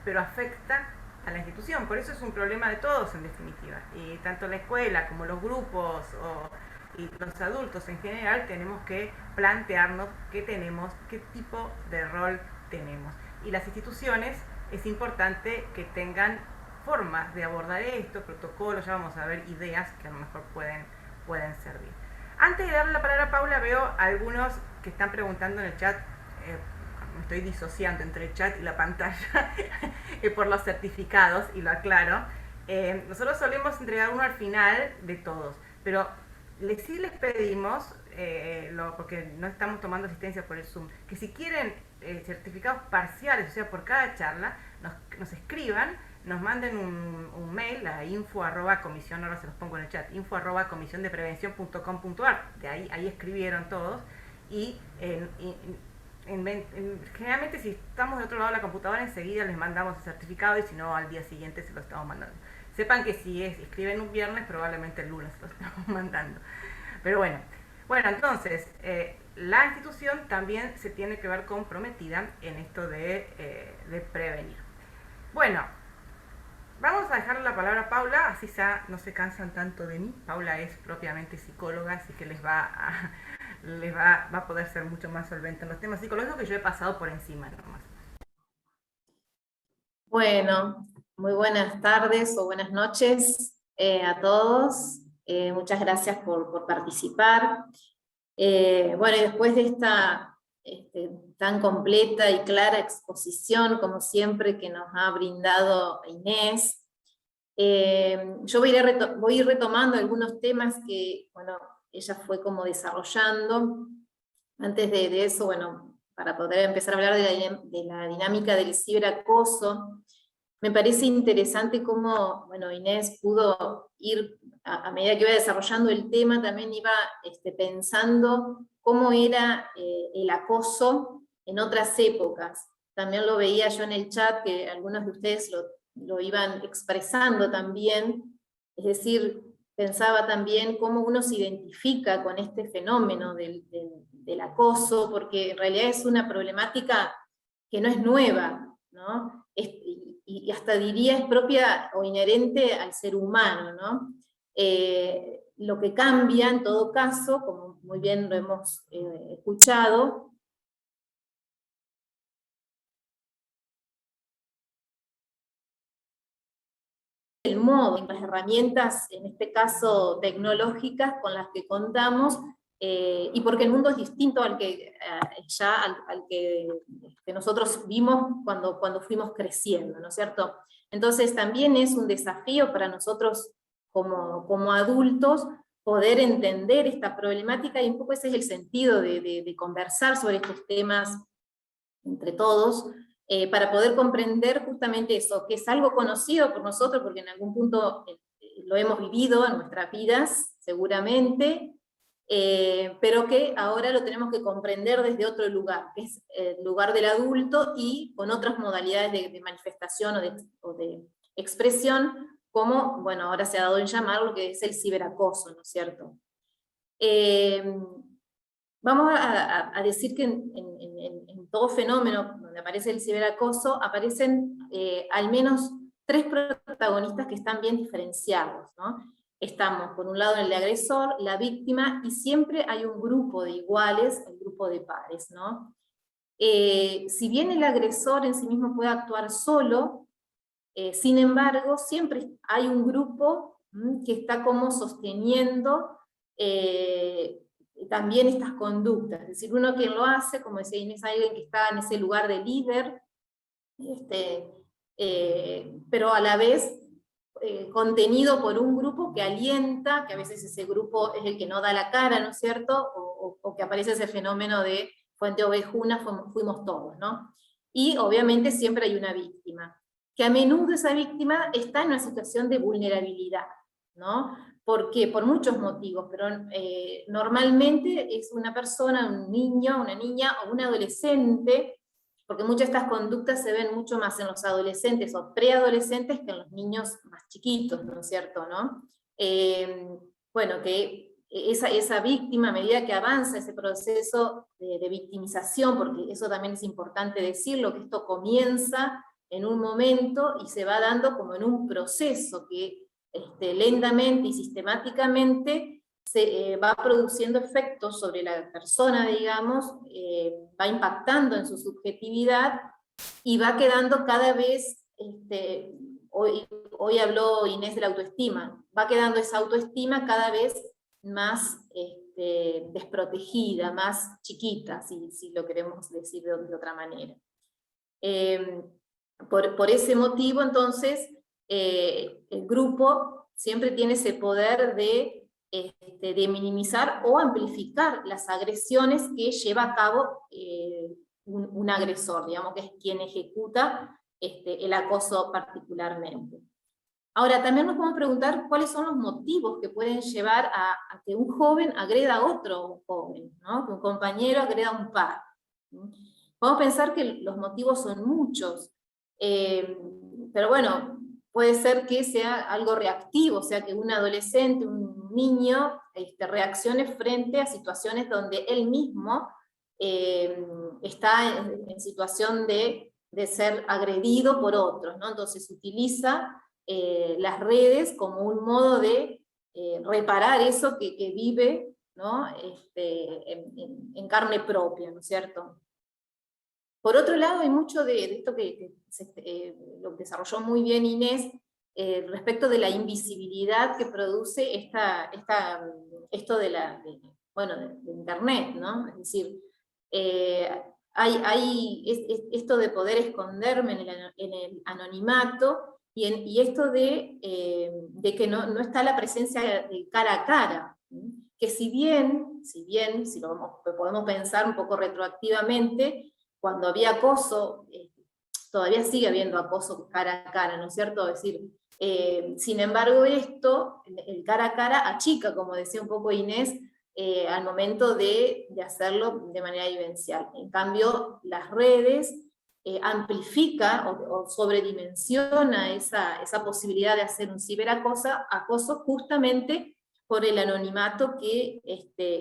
pero afecta a la institución. Por eso es un problema de todos en definitiva. Y tanto la escuela como los grupos y los adultos en general tenemos que plantearnos qué tenemos, qué tipo de rol tenemos. Y las instituciones es importante que tengan formas de abordar esto, protocolos, ya vamos a ver ideas que a lo mejor pueden servir. Antes de darle la palabra a Paula, veo algunos que están preguntando en el chat, me estoy disociando entre el chat y la pantalla por los certificados, y lo aclaro. Nosotros solemos entregar uno al final de todos, pero sí les pedimos, porque no estamos tomando asistencia por el Zoom, que si quieren certificados parciales, o sea, por cada charla, nos escriban, nos manden un mail a info@comisión, ahora se los pongo en el chat, info@comisiondeprevención.com.ar, de ahí escribieron todos, y generalmente si estamos de otro lado de la computadora enseguida les mandamos el certificado, y si no al día siguiente se lo estamos mandando. Sepan que si escriben un viernes, probablemente el lunes se lo estamos mandando. Pero bueno, entonces la institución también se tiene que ver comprometida en esto de prevenir. Bueno, vamos a dejarle la palabra a Paula, así ya no se cansan tanto de mí. Paula es propiamente psicóloga, así que les va a poder ser mucho más solvente en los temas psicológicos, que yo he pasado por encima nomás. Bueno, muy buenas tardes o buenas noches a todos. Muchas gracias por participar. Bueno, y después de esta tan completa y clara exposición, como siempre, que nos ha brindado Inés, yo voy a ir retomando algunos temas que, bueno, ella fue como desarrollando. Antes de eso, bueno, para poder empezar a hablar de la dinámica del ciberacoso, me parece interesante cómo, bueno, Inés pudo ir, a medida que iba desarrollando el tema, también iba pensando cómo era el acoso en otras épocas. También lo veía yo en el chat, que algunos de ustedes lo iban expresando también, es decir, pensaba también cómo uno se identifica con este fenómeno del acoso, porque en realidad es una problemática que no es nueva, ¿no? Y hasta diría es propia o inherente al ser humano, ¿no? Lo que cambia en todo caso, como muy bien lo hemos escuchado, el modo, las herramientas, en este caso tecnológicas, con las que contamos, y porque el mundo es distinto al que al que nosotros vimos cuando fuimos creciendo, ¿no es cierto? Entonces también es un desafío para nosotros como adultos poder entender esta problemática, y un poco ese es el sentido de conversar sobre estos temas entre todos, para poder comprender justamente eso, que es algo conocido por nosotros, porque en algún punto lo hemos vivido en nuestras vidas, seguramente, pero que ahora lo tenemos que comprender desde otro lugar, que es el lugar del adulto, y con otras modalidades de manifestación o de expresión, como, bueno, ahora se ha dado en llamar lo que es el ciberacoso, ¿no es cierto? Vamos a decir que en todo fenómeno donde aparece el ciberacoso, aparecen al menos 3 protagonistas que están bien diferenciados, ¿no? Estamos, por un lado, el agresor, la víctima, y siempre hay un grupo de iguales, un grupo de pares, ¿no? Si bien el agresor en sí mismo puede actuar solo, sin embargo, siempre hay un grupo que está como sosteniendo también estas conductas. Es decir, uno quien lo hace, como decía Inés, alguien que está en ese lugar de líder, pero a la vez contenido por un grupo que alienta, que a veces ese grupo es el que no da la cara, ¿no es cierto? O que aparece ese fenómeno de fuente ovejuna, fuimos todos, ¿no? Y obviamente siempre hay una víctima, que a menudo esa víctima está en una situación de vulnerabilidad, ¿no? ¿Por qué? Por muchos motivos, pero normalmente es una persona, un niño, una niña o un adolescente, porque muchas de estas conductas se ven mucho más en los adolescentes o preadolescentes que en los niños más chiquitos, ¿no es cierto? ¿No? Bueno, que esa víctima, a medida que avanza ese proceso de victimización, porque eso también es importante decirlo, que esto comienza en un momento y se va dando como en un proceso que lentamente y sistemáticamente se va produciendo efectos sobre la persona, digamos, va impactando en su subjetividad y va quedando cada vez, hoy habló Inés de la autoestima, va quedando esa autoestima cada vez más desprotegida, más chiquita, si lo queremos decir de otra manera. Por ese motivo, entonces, el grupo siempre tiene ese poder de minimizar o amplificar las agresiones que lleva a cabo un agresor, digamos, que es quien ejecuta el acoso particularmente. Ahora, también nos podemos preguntar cuáles son los motivos que pueden llevar a que un joven agreda a otro joven, ¿no? Que un compañero agreda a un par. Podemos pensar que los motivos son muchos, pero bueno, puede ser que sea algo reactivo, o sea, que un adolescente, un niño, reaccione frente a situaciones donde él mismo está en situación de ser agredido por otros, ¿no? Entonces utiliza las redes como un modo de reparar eso que vive, ¿no? En carne propia, ¿no es cierto? Por otro lado, hay mucho de esto que lo desarrolló muy bien Inés, respecto de la invisibilidad que produce esto de Internet, ¿no? Es decir, esto de poder esconderme en el anonimato, y esto de que no está la presencia de cara a cara, que si bien lo podemos pensar un poco retroactivamente, cuando había acoso, todavía sigue habiendo acoso cara a cara, ¿no es cierto? Es decir, sin embargo el cara a cara achica, como decía un poco Inés, al momento de hacerlo de manera vivencial. En cambio, las redes amplifica o sobredimensiona esa posibilidad de hacer un ciberacoso justamente por el anonimato que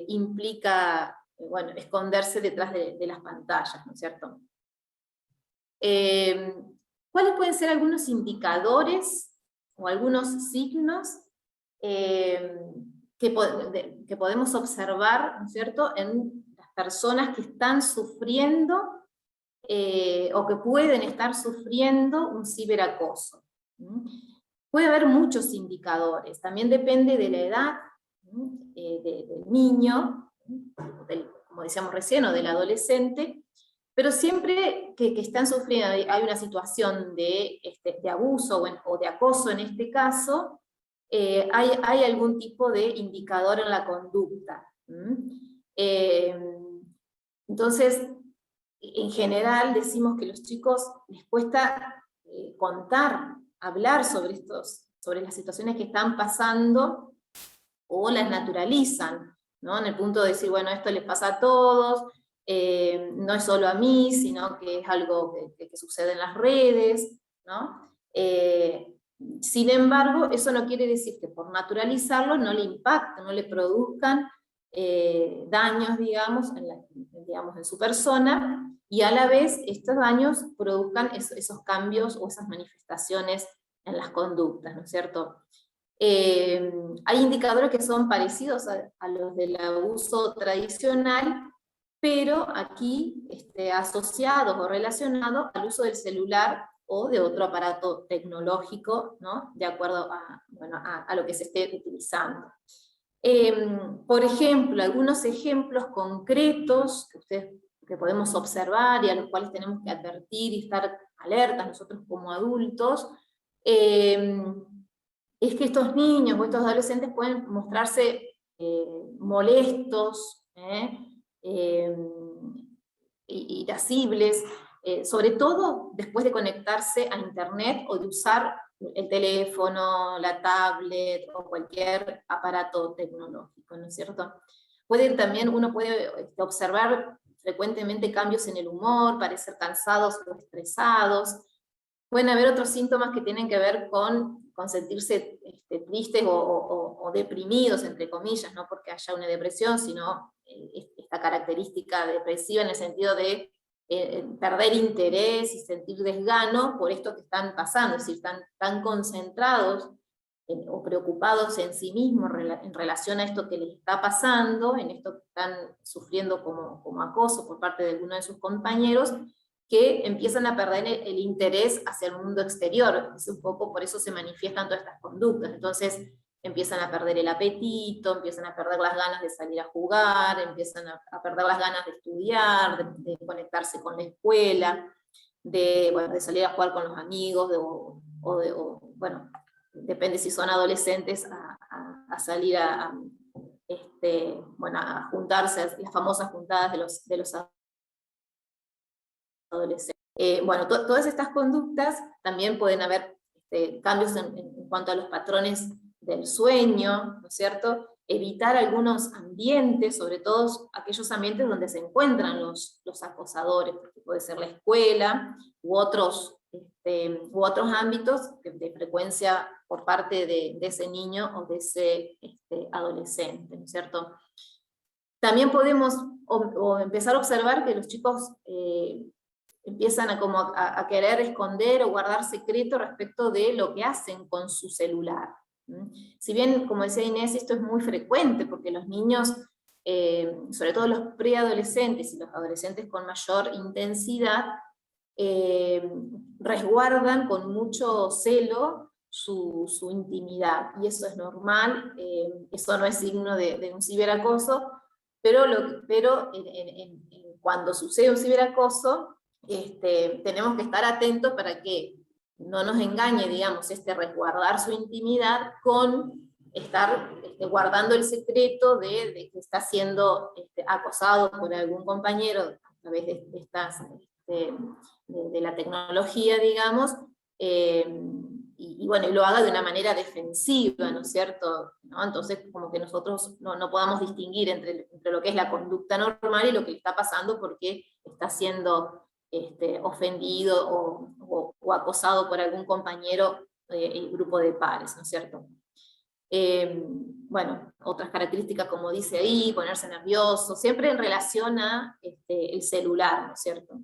implica bueno, esconderse detrás de las pantallas, ¿no es cierto? ¿Cuáles pueden ser algunos indicadores o algunos signos que podemos observar, ¿no es cierto?, en las personas que están sufriendo o que pueden estar sufriendo un ciberacoso? Puede haber muchos indicadores, también depende de la edad del niño, como decíamos recién, o del adolescente, pero siempre que están sufriendo, hay una situación de abuso o de acoso en este caso, hay algún tipo de indicador en la conducta. Entonces, en general decimos que a los chicos les cuesta contar, hablar sobre las situaciones que están pasando, o las naturalizan, ¿no? En el punto de decir, bueno, esto les pasa a todos, no es solo a mí, sino que es algo que sucede en las redes, ¿no? Sin embargo, eso no quiere decir que por naturalizarlo no le impacten, no le produzcan daños, digamos, en su persona, y a la vez estos daños produzcan esos cambios o esas manifestaciones en las conductas, ¿no es cierto? Hay indicadores que son parecidos a los del abuso tradicional, pero aquí asociados o relacionados al uso del celular o de otro aparato tecnológico, ¿no? De acuerdo a lo que se esté utilizando. Por ejemplo, algunos ejemplos concretos que podemos observar y a los cuales tenemos que advertir y estar alertas nosotros como adultos, es que estos niños o estos adolescentes pueden mostrarse molestos, irascibles, sobre todo después de conectarse a internet o de usar el teléfono, la tablet o cualquier aparato tecnológico, ¿no es cierto? Uno puede observar frecuentemente cambios en el humor, parecer cansados o estresados. Pueden haber otros síntomas que tienen que ver con sentirse tristes o deprimidos, entre comillas, no porque haya una depresión, sino esta característica depresiva en el sentido de perder interés y sentir desgano por esto que están pasando, es decir, están concentrados o preocupados en sí mismos en relación a esto que les está pasando, en esto que están sufriendo como acoso por parte de alguno de sus compañeros, que empiezan a perder el interés hacia el mundo exterior. Es un poco por eso se manifiestan todas estas conductas. Entonces empiezan a perder el apetito, empiezan a perder las ganas de salir a jugar, empiezan a perder las ganas de estudiar, de conectarse con la escuela, de salir a jugar con los amigos, bueno, depende si son adolescentes, a salir a juntarse, las famosas juntadas de los adolescentes. Bueno, todas estas conductas también pueden haber cambios en cuanto a los patrones del sueño, ¿no es cierto? Evitar algunos ambientes, sobre todo aquellos ambientes donde se encuentran los acosadores, porque puede ser la escuela u otros ámbitos de frecuencia por parte de ese niño o de ese adolescente, ¿no es cierto? También podemos empezar a observar que los chicos empiezan a querer esconder o guardar secreto respecto de lo que hacen con su celular. Si bien, como decía Inés, esto es muy frecuente, porque los niños, sobre todo los preadolescentes y los adolescentes con mayor intensidad, resguardan con mucho celo su intimidad, y eso es normal, eso no es signo de un ciberacoso, pero cuando sucede un ciberacoso, tenemos que estar atentos para que no nos engañe, digamos, resguardar su intimidad con estar guardando el secreto de que está siendo acosado por algún compañero a través de la tecnología, digamos, y bueno, y lo haga de una manera defensiva, ¿no es cierto? ¿No? Entonces, como que nosotros no podamos distinguir entre lo que es la conducta normal y lo que le está pasando porque está siendo ofendido o acosado por algún compañero y grupo de pares, ¿no es cierto? Bueno, otras características, como dice ahí, ponerse nervioso, siempre en relación a el celular, ¿no es cierto?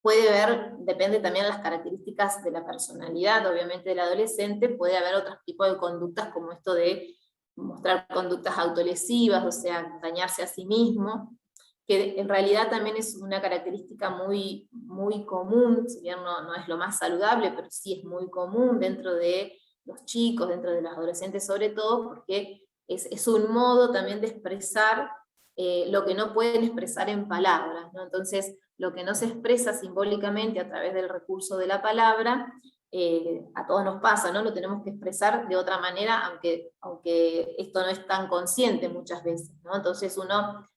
Puede haber, depende también de las características de la personalidad, obviamente del adolescente, puede haber otros tipos de conductas como esto de mostrar conductas autolesivas, o sea, dañarse a sí mismo, que en realidad también es una característica muy, muy común, si bien no es lo más saludable, pero sí es muy común dentro de los chicos, dentro de los adolescentes sobre todo, porque es un modo también de expresar lo que no pueden expresar en palabras, ¿no? Entonces, lo que no se expresa simbólicamente a través del recurso de la palabra, a todos nos pasa, ¿no? Lo tenemos que expresar de otra manera, aunque esto no es tan consciente muchas veces, ¿no? Entonces uno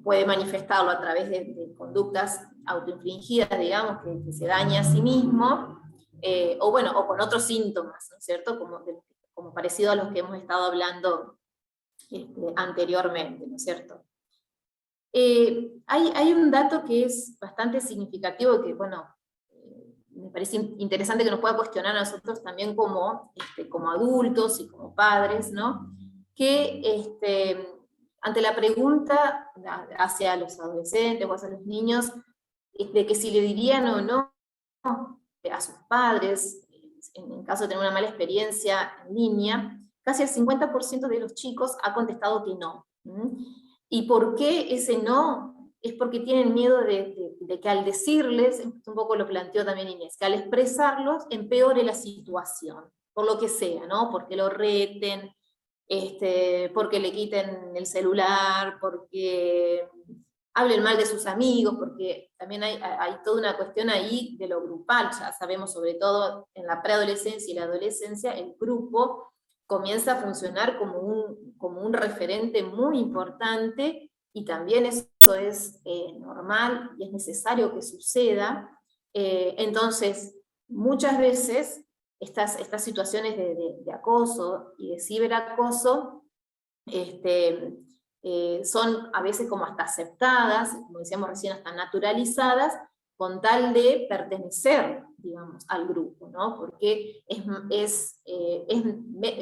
puede manifestarlo a través de conductas autoinfligidas, digamos, que se daña a sí mismo, o bueno, o con otros síntomas, ¿no es cierto? Como parecido a los que hemos estado hablando anteriormente, ¿no es cierto? Hay un dato que es bastante significativo, que bueno, me parece interesante que nos pueda cuestionar a nosotros también como adultos y como padres, ¿no? Que ante la pregunta hacia los adolescentes o hacia los niños, de que si le dirían o no a sus padres, en caso de tener una mala experiencia en línea, casi el 50% de los chicos ha contestado que no. ¿Y por qué ese no? Es porque tienen miedo de que al decirles, un poco lo planteó también Inés, que al expresarlos empeore la situación, por lo que sea, ¿no? Porque lo reten, porque le quiten el celular, porque hablen mal de sus amigos, porque también hay toda una cuestión ahí de lo grupal, ya sabemos, sobre todo en la preadolescencia y la adolescencia, el grupo comienza a funcionar como un referente muy importante, y también eso es normal y es necesario que suceda. Entonces, muchas veces estas situaciones de acoso y de ciberacoso son a veces como hasta aceptadas, como decíamos recién, hasta naturalizadas, con tal de pertenecer, digamos, al grupo, ¿no? Porque es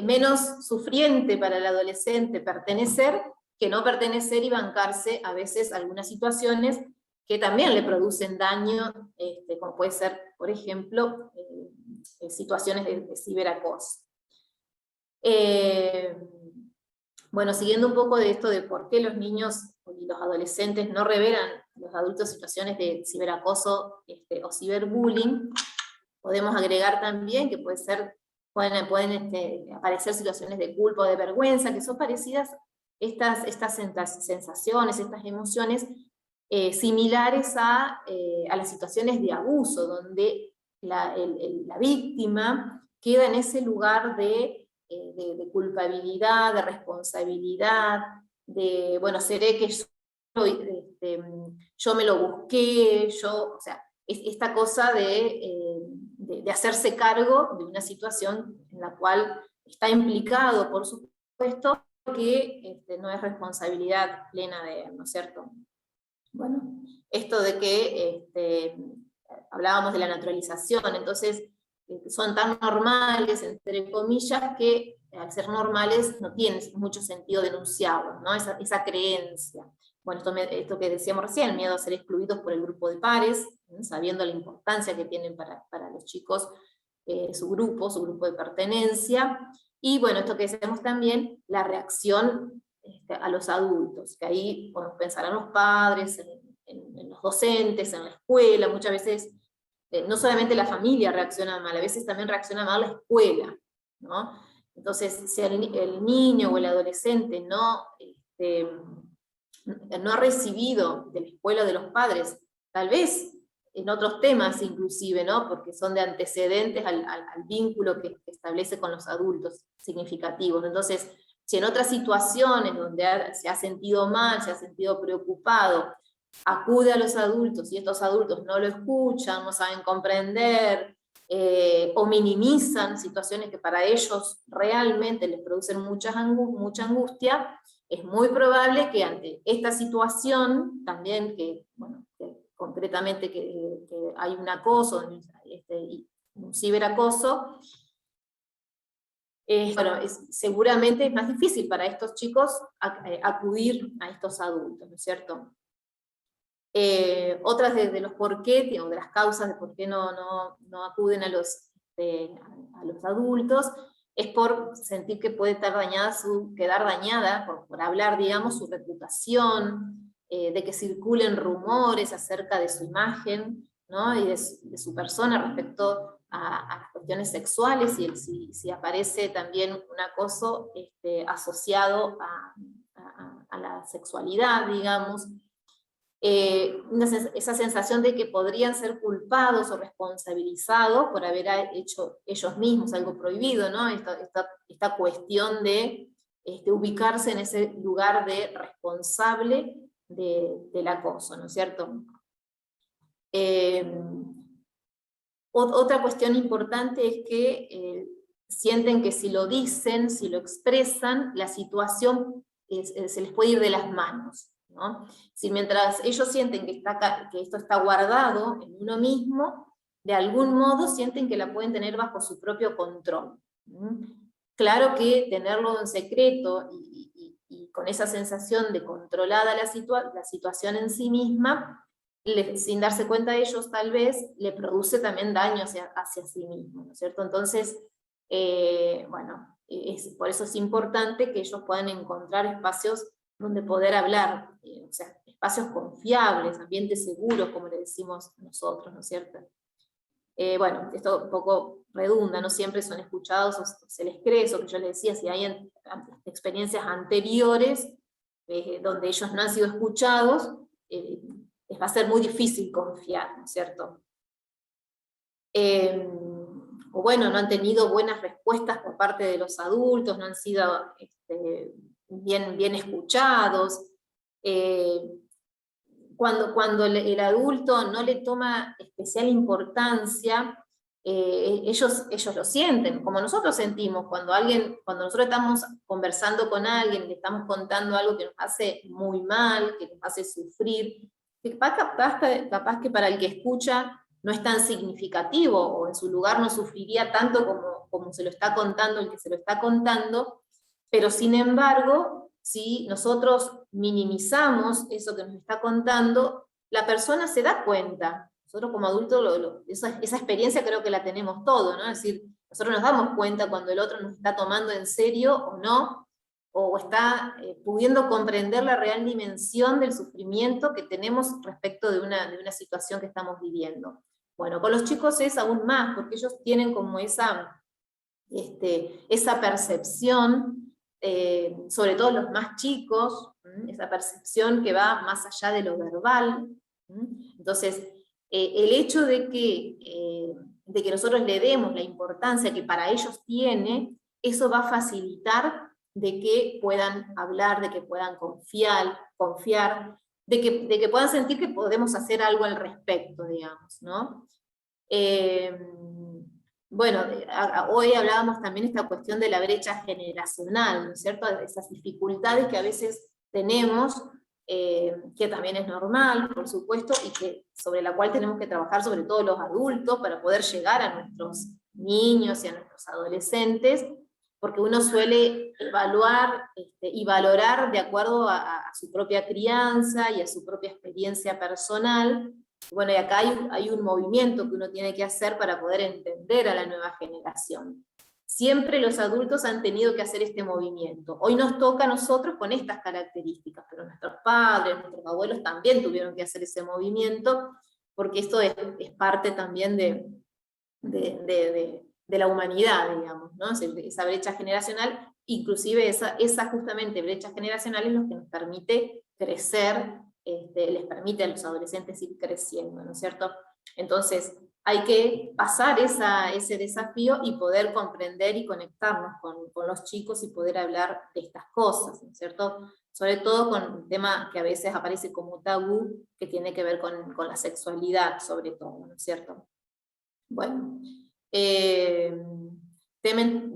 menos sufriente para el adolescente pertenecer que no pertenecer y bancarse a veces algunas situaciones que también le producen daño, como puede ser, por ejemplo, situaciones de ciberacoso. Bueno, siguiendo un poco de esto de por qué los niños y los adolescentes no revelan a los adultos situaciones de ciberacoso o ciberbullying, podemos agregar también que pueden aparecer situaciones de culpa o de vergüenza, que son parecidas estas sensaciones, estas emociones, similares a las situaciones de abuso, donde la víctima queda en ese lugar de culpabilidad, de responsabilidad, de, bueno, seré que yo me lo busqué, o sea, esta cosa de hacerse cargo de una situación en la cual está implicado, por supuesto, que no es responsabilidad plena de él, ¿no es cierto? Bueno, esto de que hablábamos de la naturalización, entonces son tan normales, entre comillas, que al ser normales no tiene mucho sentido denunciarlos, ¿no? Esa creencia. Bueno, esto que decíamos recién, el miedo a ser excluidos por el grupo de pares, sabiendo la importancia que tienen para los chicos su grupo de pertenencia, y bueno, esto que decíamos también, la reacción a los adultos, que ahí podemos pensar en los padres, en los docentes, en la escuela, muchas veces no solamente la familia reacciona mal, a veces también reacciona mal la escuela, ¿no? Entonces, si el niño o el adolescente no ha recibido de la escuela o de los padres, tal vez en otros temas inclusive, ¿no? Porque son de antecedentes al vínculo que establece con los adultos significativos. Entonces, si en otras situaciones donde se ha sentido mal, se ha sentido preocupado, acude a los adultos y estos adultos no lo escuchan, no saben comprender, o minimizan situaciones que para ellos realmente les producen mucha angustia, es muy probable que ante esta situación, también que, bueno, que concretamente que hay un acoso, un ciberacoso, bueno, seguramente es más difícil para estos chicos acudir a estos adultos, ¿no es cierto? Otras de los por qué, o de las causas de por qué no acuden a los adultos, es por sentir que puede estar quedar dañada, por hablar, digamos, su reputación, de que circulen rumores acerca de su imagen, ¿no? Y de su persona respecto a las cuestiones sexuales, y si aparece también un acoso asociado a la sexualidad, digamos. Esa sensación de que podrían ser culpados o responsabilizados por haber hecho ellos mismos algo prohibido, ¿no? Esta cuestión de ubicarse en ese lugar de responsable del acoso, ¿no es cierto? Otra cuestión importante es que sienten que si lo dicen, si lo expresan, la situación se les puede ir de las manos, ¿no? Si mientras ellos sienten que esto está guardado en uno mismo, de algún modo sienten que la pueden tener bajo su propio control. Claro que tenerlo en secreto y con esa sensación de controlada la situación en sí misma, sin darse cuenta ellos tal vez, le produce también daño hacia sí mismo, ¿no es cierto? Entonces, bueno, por eso es importante que ellos puedan encontrar espacios donde poder hablar, o sea, espacios confiables, ambientes seguros, como le decimos nosotros, ¿no es cierto? Bueno, esto un poco redunda, no siempre son escuchados o se les cree, eso que yo les decía, si hay experiencias anteriores donde ellos no han sido escuchados, les va a ser muy difícil confiar, ¿no es cierto? O bueno, no han tenido buenas respuestas por parte de los adultos, no han sido bien escuchados. Cuando el adulto no le toma especial importancia, ellos lo sienten, como nosotros sentimos, cuando nosotros estamos conversando con alguien, le estamos contando algo que nos hace muy mal, que nos hace sufrir, que capaz que para el que escucha no es tan significativo, o en su lugar no sufriría tanto como se lo está contando el que se lo está contando, pero sin embargo, si nosotros minimizamos eso que nos está contando, la persona se da cuenta. Nosotros como adultos, esa experiencia creo que la tenemos todos, ¿no? Es decir, nosotros nos damos cuenta cuando el otro nos está tomando en serio o no, o está pudiendo comprender la real dimensión del sufrimiento que tenemos respecto de una situación que estamos viviendo. Bueno, con los chicos es aún más, porque ellos tienen como esa percepción, sobre todo los más chicos, esa percepción que va más allá de lo verbal. Entonces, el hecho de que nosotros le demos la importancia que para ellos tiene, eso va a facilitar de que puedan hablar, de que puedan confiar, de que puedan sentir que podemos hacer algo al respecto, digamos, ¿no? Bueno, hoy hablábamos también de esta cuestión de la brecha generacional, ¿no es cierto? Esas dificultades que a veces tenemos, que también es normal, por supuesto, y sobre la cual tenemos que trabajar sobre todo los adultos para poder llegar a nuestros niños y a nuestros adolescentes, porque uno suele evaluar y valorar de acuerdo a su propia crianza y a su propia experiencia personal. Bueno, y acá hay un movimiento que uno tiene que hacer para poder entender a la nueva generación. Siempre los adultos han tenido que hacer este movimiento. Hoy nos toca a nosotros con estas características, pero nuestros padres, nuestros abuelos también tuvieron que hacer ese movimiento, porque esto es parte también de la humanidad, digamos, ¿no? Esa brecha generacional, inclusive esa justamente brecha generacional es lo que nos permite crecer, les permite a los adolescentes ir creciendo, ¿no es cierto? Entonces, hay que pasar ese desafío y poder comprender y conectarnos con los chicos y poder hablar de estas cosas, ¿no es cierto? Sobre todo con un tema que a veces aparece como tabú, que tiene que ver con la sexualidad, sobre todo, ¿no es cierto? Bueno, Temen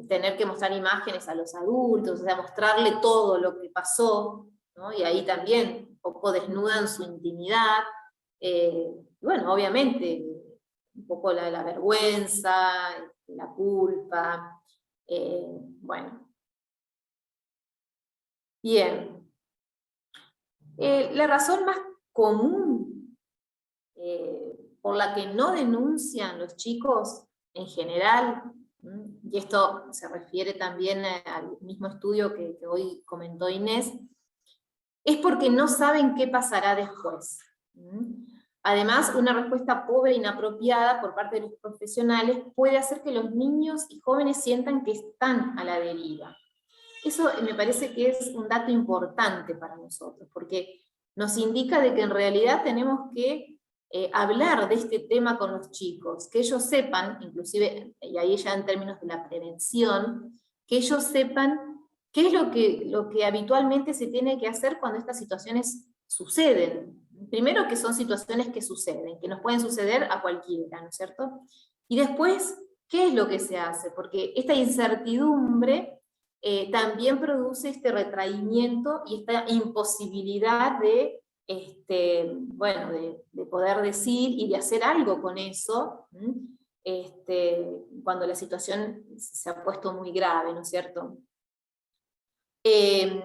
tener que mostrar imágenes a los adultos, o sea, mostrarle todo lo que pasó, ¿no? Y ahí también un poco desnudan su intimidad. Bueno, obviamente, un poco la vergüenza, la culpa, bueno. Bien. La razón más común por la que no denuncian los chicos en general, y esto se refiere también al mismo estudio que hoy comentó Inés, es porque no saben qué pasará después. Además, una respuesta pobre e inapropiada por parte de los profesionales puede hacer que los niños y jóvenes sientan que están a la deriva. Eso me parece que es un dato importante para nosotros, porque nos indica de que en realidad tenemos que hablar de este tema con los chicos, que ellos sepan, inclusive, y ahí ya en términos de la prevención, que ellos sepan qué es lo que habitualmente se tiene que hacer cuando estas situaciones suceden. Primero, que son situaciones que suceden, que nos pueden suceder a cualquiera, ¿no es cierto? Y después, ¿qué es lo que se hace? Porque esta incertidumbre también produce este retraimiento y esta imposibilidad de, bueno, de poder decir y de hacer algo con eso, cuando la situación se ha puesto muy grave, ¿no es cierto?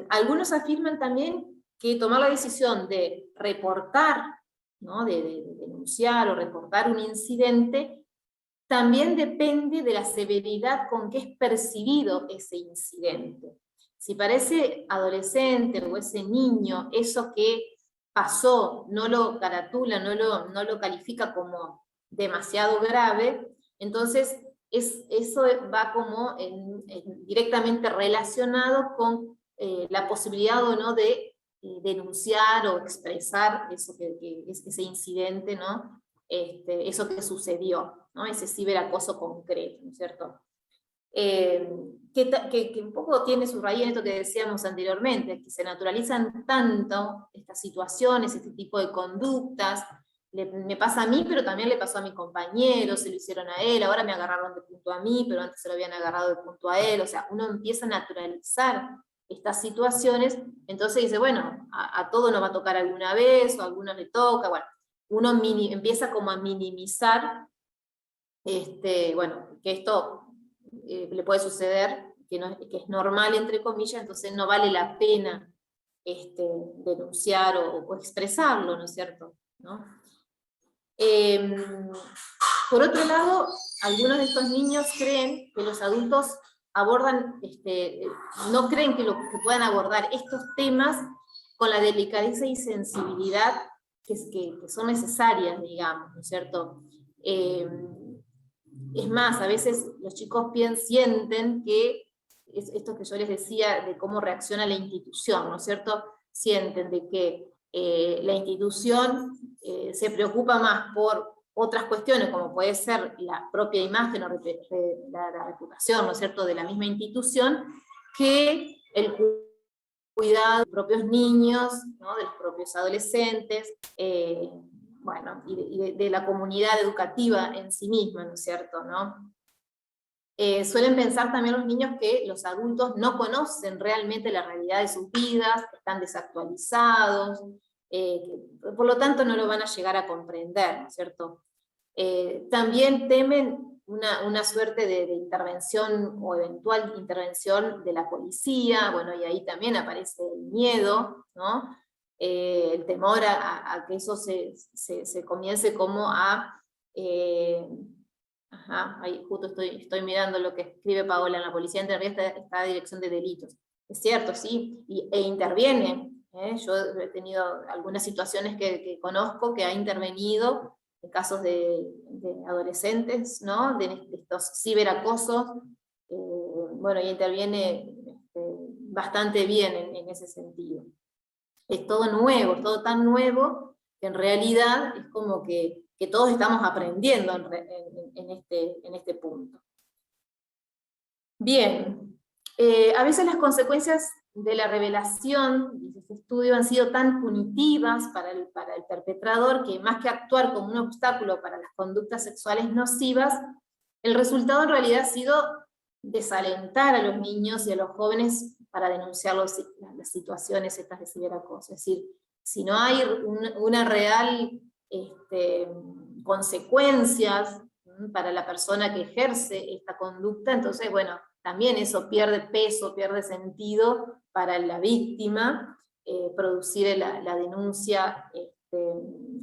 Algunos afirman también que tomar la decisión de reportar, ¿no? de denunciar o reportar un incidente, también depende de la severidad con que es percibido ese incidente. Si para ese adolescente o ese niño eso que pasó no lo caratula, no lo califica como demasiado grave, entonces eso va como directamente relacionado con la posibilidad o no de denunciar o expresar eso ese incidente, ¿no? Eso que sucedió, ¿no? Ese ciberacoso concreto, ¿no es cierto? Que un poco tiene su raíz en esto que decíamos anteriormente, que se naturalizan tanto estas situaciones, este tipo de conductas, me pasa a mí, pero también le pasó a mi compañero, se lo hicieron a él, ahora me agarraron de punto a mí, pero antes se lo habían agarrado de punto a él, o sea, uno empieza a naturalizar estas situaciones, entonces dice, bueno, a todo nos va a tocar alguna vez, o a algunos le toca, bueno, uno empieza como a minimizar, bueno, que esto le puede suceder, que es normal, entre comillas, entonces no vale la pena denunciar o expresarlo, ¿no es cierto? ¿No? Por otro lado, algunos de estos niños creen que los adultos abordan, no creen que puedan abordar estos temas con la delicadeza y sensibilidad que son necesarias, digamos, ¿no es cierto? Es más, a veces los chicos sienten que, esto que yo les decía, de cómo reacciona la institución, ¿no es cierto? Sienten de que la institución se preocupa más por otras cuestiones, como puede ser la propia imagen o la reputación, ¿no es cierto?, de la misma institución, que el cuidado de los propios niños, ¿no?, de los propios adolescentes, bueno, y de la comunidad educativa en sí misma, ¿no es cierto?, ¿no? Suelen pensar también los niños que los adultos no conocen realmente la realidad de sus vidas, están desactualizados, por lo tanto no lo van a llegar a comprender, ¿no es cierto? También temen una suerte de intervención o eventual intervención de la policía, bueno, y ahí también aparece el miedo, ¿no? El temor a que eso se comience como a... ahí justo estoy mirando lo que escribe Paola, en la policía interviene esta dirección de delitos. Es cierto, sí, e interviene. Yo he tenido algunas situaciones que conozco que ha intervenido en casos de adolescentes, ¿no? De estos ciberacosos, bueno, y interviene bastante bien en ese sentido. Es todo nuevo, es todo tan nuevo que en realidad es como que todos estamos aprendiendo en este punto. Bien, a veces las consecuencias de la revelación de este estudio han sido tan punitivas para el perpetrador que más que actuar como un obstáculo para las conductas sexuales nocivas, El resultado en realidad ha sido desalentar a los niños y a los jóvenes para denunciar las situaciones estas de ciberacoso. Es decir, si no hay una real consecuencias para la persona que ejerce esta conducta, entonces, bueno, también eso pierde peso, pierde sentido para la víctima, producir la denuncia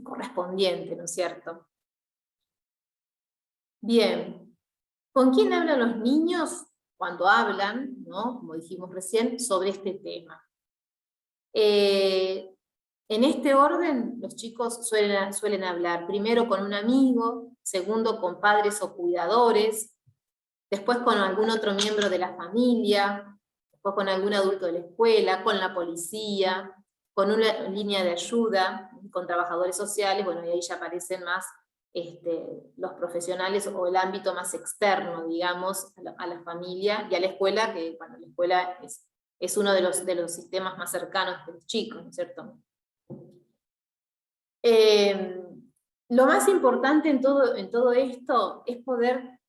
correspondiente, ¿no es cierto? Bien, ¿con quién hablan los niños cuando hablan, ¿no? Como dijimos recién, sobre este tema? En este orden, los chicos suelen hablar primero con un amigo, segundo con padres o cuidadores, después con algún otro miembro de la familia, después con algún adulto de la escuela, con la policía, con una línea de ayuda, con trabajadores sociales, bueno, y ahí ya aparecen más los profesionales o el ámbito más externo, digamos, a la familia y a la escuela, que bueno, la escuela es uno de los sistemas más cercanos de los chicos, ¿no es cierto? Lo más importante en todo esto es poder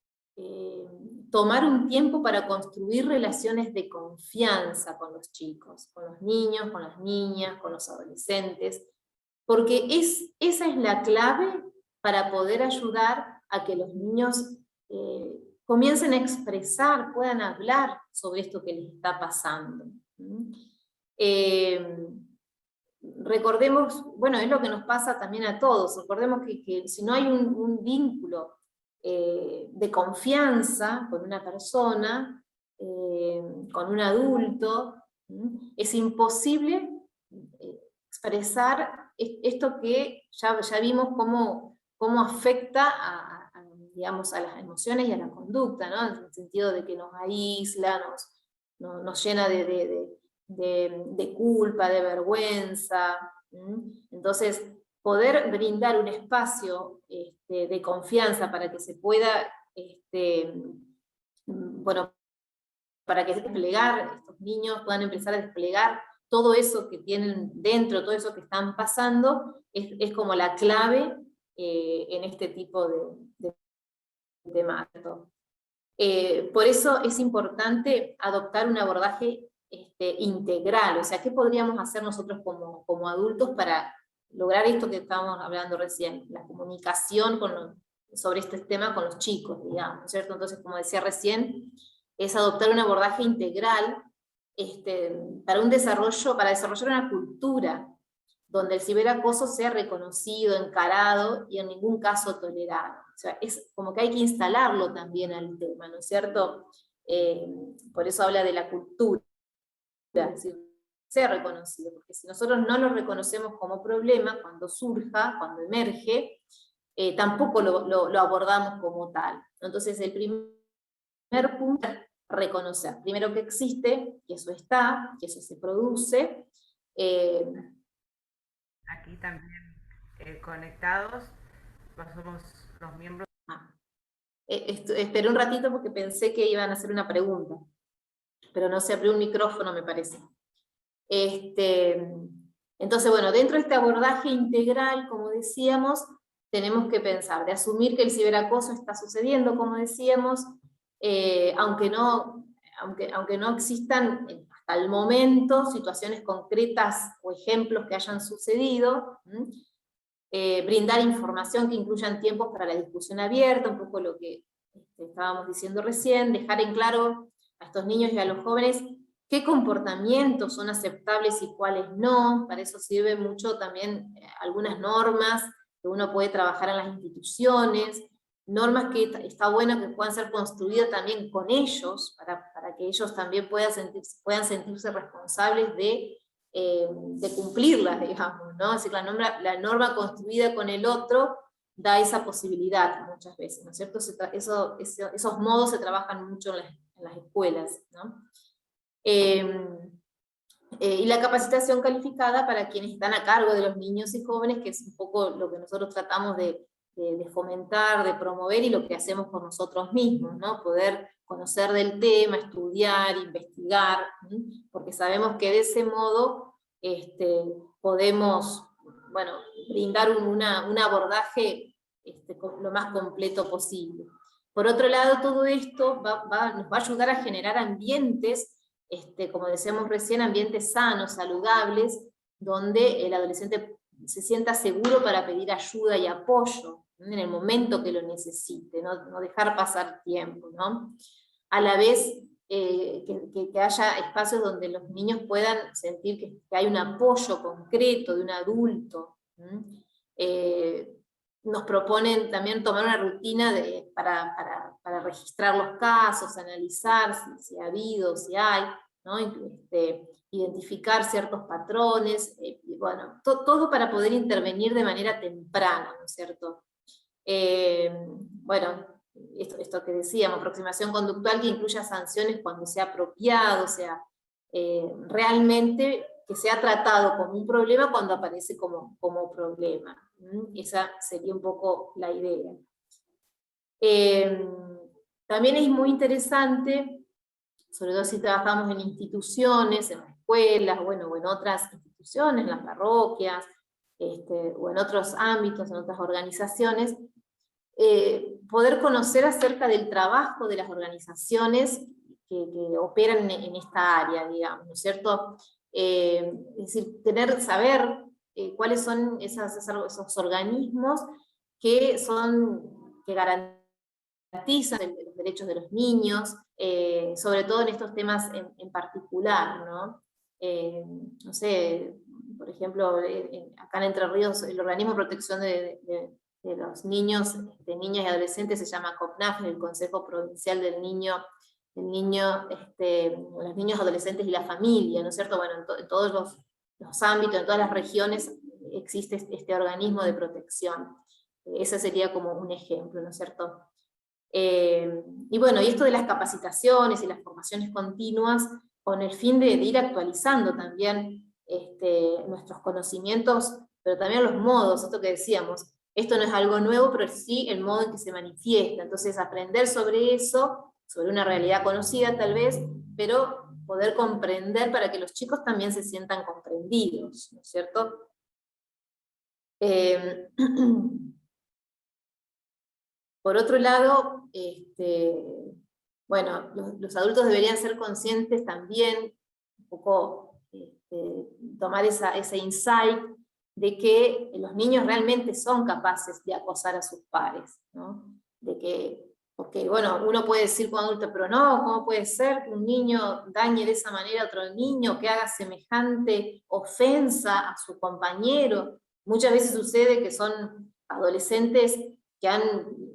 tomar un tiempo para construir relaciones de confianza con los chicos, con los niños, con las niñas, con los adolescentes, porque esa es la clave para poder ayudar a que los niños comiencen a expresar, puedan hablar sobre esto que les está pasando. Recordemos, bueno, es lo que nos pasa también a todos, recordemos que si no hay un vínculo de confianza con una persona, con un adulto, es imposible expresar esto que ya vimos cómo afecta digamos, a las emociones y a la conducta, ¿no? En el sentido de que nos aísla, nos llena de culpa, de vergüenza. Entonces, poder brindar un espacio de confianza para que se pueda, bueno, para que estos niños puedan empezar a desplegar todo eso que tienen dentro, todo eso que están pasando, es como la clave en este tipo de marco. Por eso es importante adoptar un abordaje integral, o sea, ¿qué podríamos hacer nosotros como adultos para lograr esto que estábamos hablando recién, la comunicación sobre este tema con los chicos, digamos, ¿cierto? Entonces, como decía recién, es adoptar un abordaje integral para desarrollar una cultura donde el ciberacoso sea reconocido, encarado y en ningún caso tolerado. O sea, es como que hay que instalarlo también al tema, ¿no es cierto? Por eso habla de la cultura, es decir, sea reconocido, porque si nosotros no lo reconocemos como problema, cuando surja, cuando emerge, tampoco lo abordamos como tal. Entonces el primer punto es reconocer, primero que existe, que eso está, que eso se produce. Aquí también conectados, pues somos los miembros. Esperé un ratito porque pensé que iban a hacer una pregunta, pero no se abrió un micrófono, me parece. Entonces, bueno, dentro de este abordaje integral, como decíamos, tenemos que pensar, de asumir que el ciberacoso está sucediendo, como decíamos, aunque no existan hasta el momento situaciones concretas o ejemplos que hayan sucedido, brindar información que incluyan tiempos para la discusión abierta, un poco lo que estábamos diciendo recién, dejar en claro a estos niños y a los jóvenes qué comportamientos son aceptables y cuáles no. Para eso sirve mucho también algunas normas que uno puede trabajar en las instituciones, normas que está bueno que puedan ser construidas también con ellos, para que ellos también puedan sentirse responsables de cumplirlas, digamos, ¿no? Es decir, la norma construida con el otro da esa posibilidad muchas veces, ¿no es cierto? Esos modos se trabajan mucho en las escuelas, ¿no? Y la capacitación calificada para quienes están a cargo de los niños y jóvenes, que es un poco lo que nosotros tratamos de fomentar, de promover, y lo que hacemos por nosotros mismos, ¿no? Poder conocer del tema, estudiar, investigar, porque sabemos que de ese modo podemos, bueno, brindar un abordaje lo más completo posible. Por otro lado, todo esto nos va a ayudar a generar ambientes, como decíamos recién, ambientes sanos, saludables, donde el adolescente se sienta seguro para pedir ayuda y apoyo en el momento que lo necesite, no dejar pasar tiempo, ¿no? A la vez, que haya espacios donde los niños puedan sentir que hay un apoyo concreto de un adulto. Nos proponen también tomar una rutina para registrar los casos, analizar si ha habido, si hay, ¿no? Identificar ciertos patrones, y bueno, todo para poder intervenir de manera temprana, ¿no es cierto? Bueno, esto que decíamos, aproximación conductual que incluya sanciones cuando sea apropiado, o sea, realmente que sea tratado como un problema cuando aparece como problema. Esa sería un poco la idea. También es muy interesante, sobre todo si trabajamos en instituciones, en escuelas, bueno, o en otras instituciones, en las parroquias, o en otros ámbitos, en otras organizaciones, poder conocer acerca del trabajo de las organizaciones que operan en esta área, digamos, ¿no es cierto? Es decir, saber cuáles son esos organismos que garantizan los derechos de los niños, sobre todo en estos temas en particular, ¿no? No sé, por ejemplo, acá en Entre Ríos, el Organismo de Protección de los niños, niñas y adolescentes se llama COPNAF, el Consejo Provincial del Niño, los niños, adolescentes y la familia, ¿no es cierto? Bueno, en todos los ámbitos, en todas las regiones existe este organismo de protección. Ese sería como un ejemplo, ¿no es cierto? Y bueno, y esto de las capacitaciones y las formaciones continuas, con el fin de ir actualizando también nuestros conocimientos, pero también los modos, esto que decíamos, esto no es algo nuevo, pero sí el modo en que se manifiesta. Entonces, aprender sobre eso, sobre una realidad conocida tal vez, pero poder comprender para que los chicos también se sientan comprendidos, ¿no es cierto? Por otro lado, bueno, los adultos deberían ser conscientes también, un poco tomar ese insight de que los niños realmente son capaces de acosar a sus pares, ¿no? Porque bueno, uno puede decir como adulto, pero no, ¿cómo puede ser que un niño dañe de esa manera a otro niño, que haga semejante ofensa a su compañero? Muchas veces sucede que son adolescentes que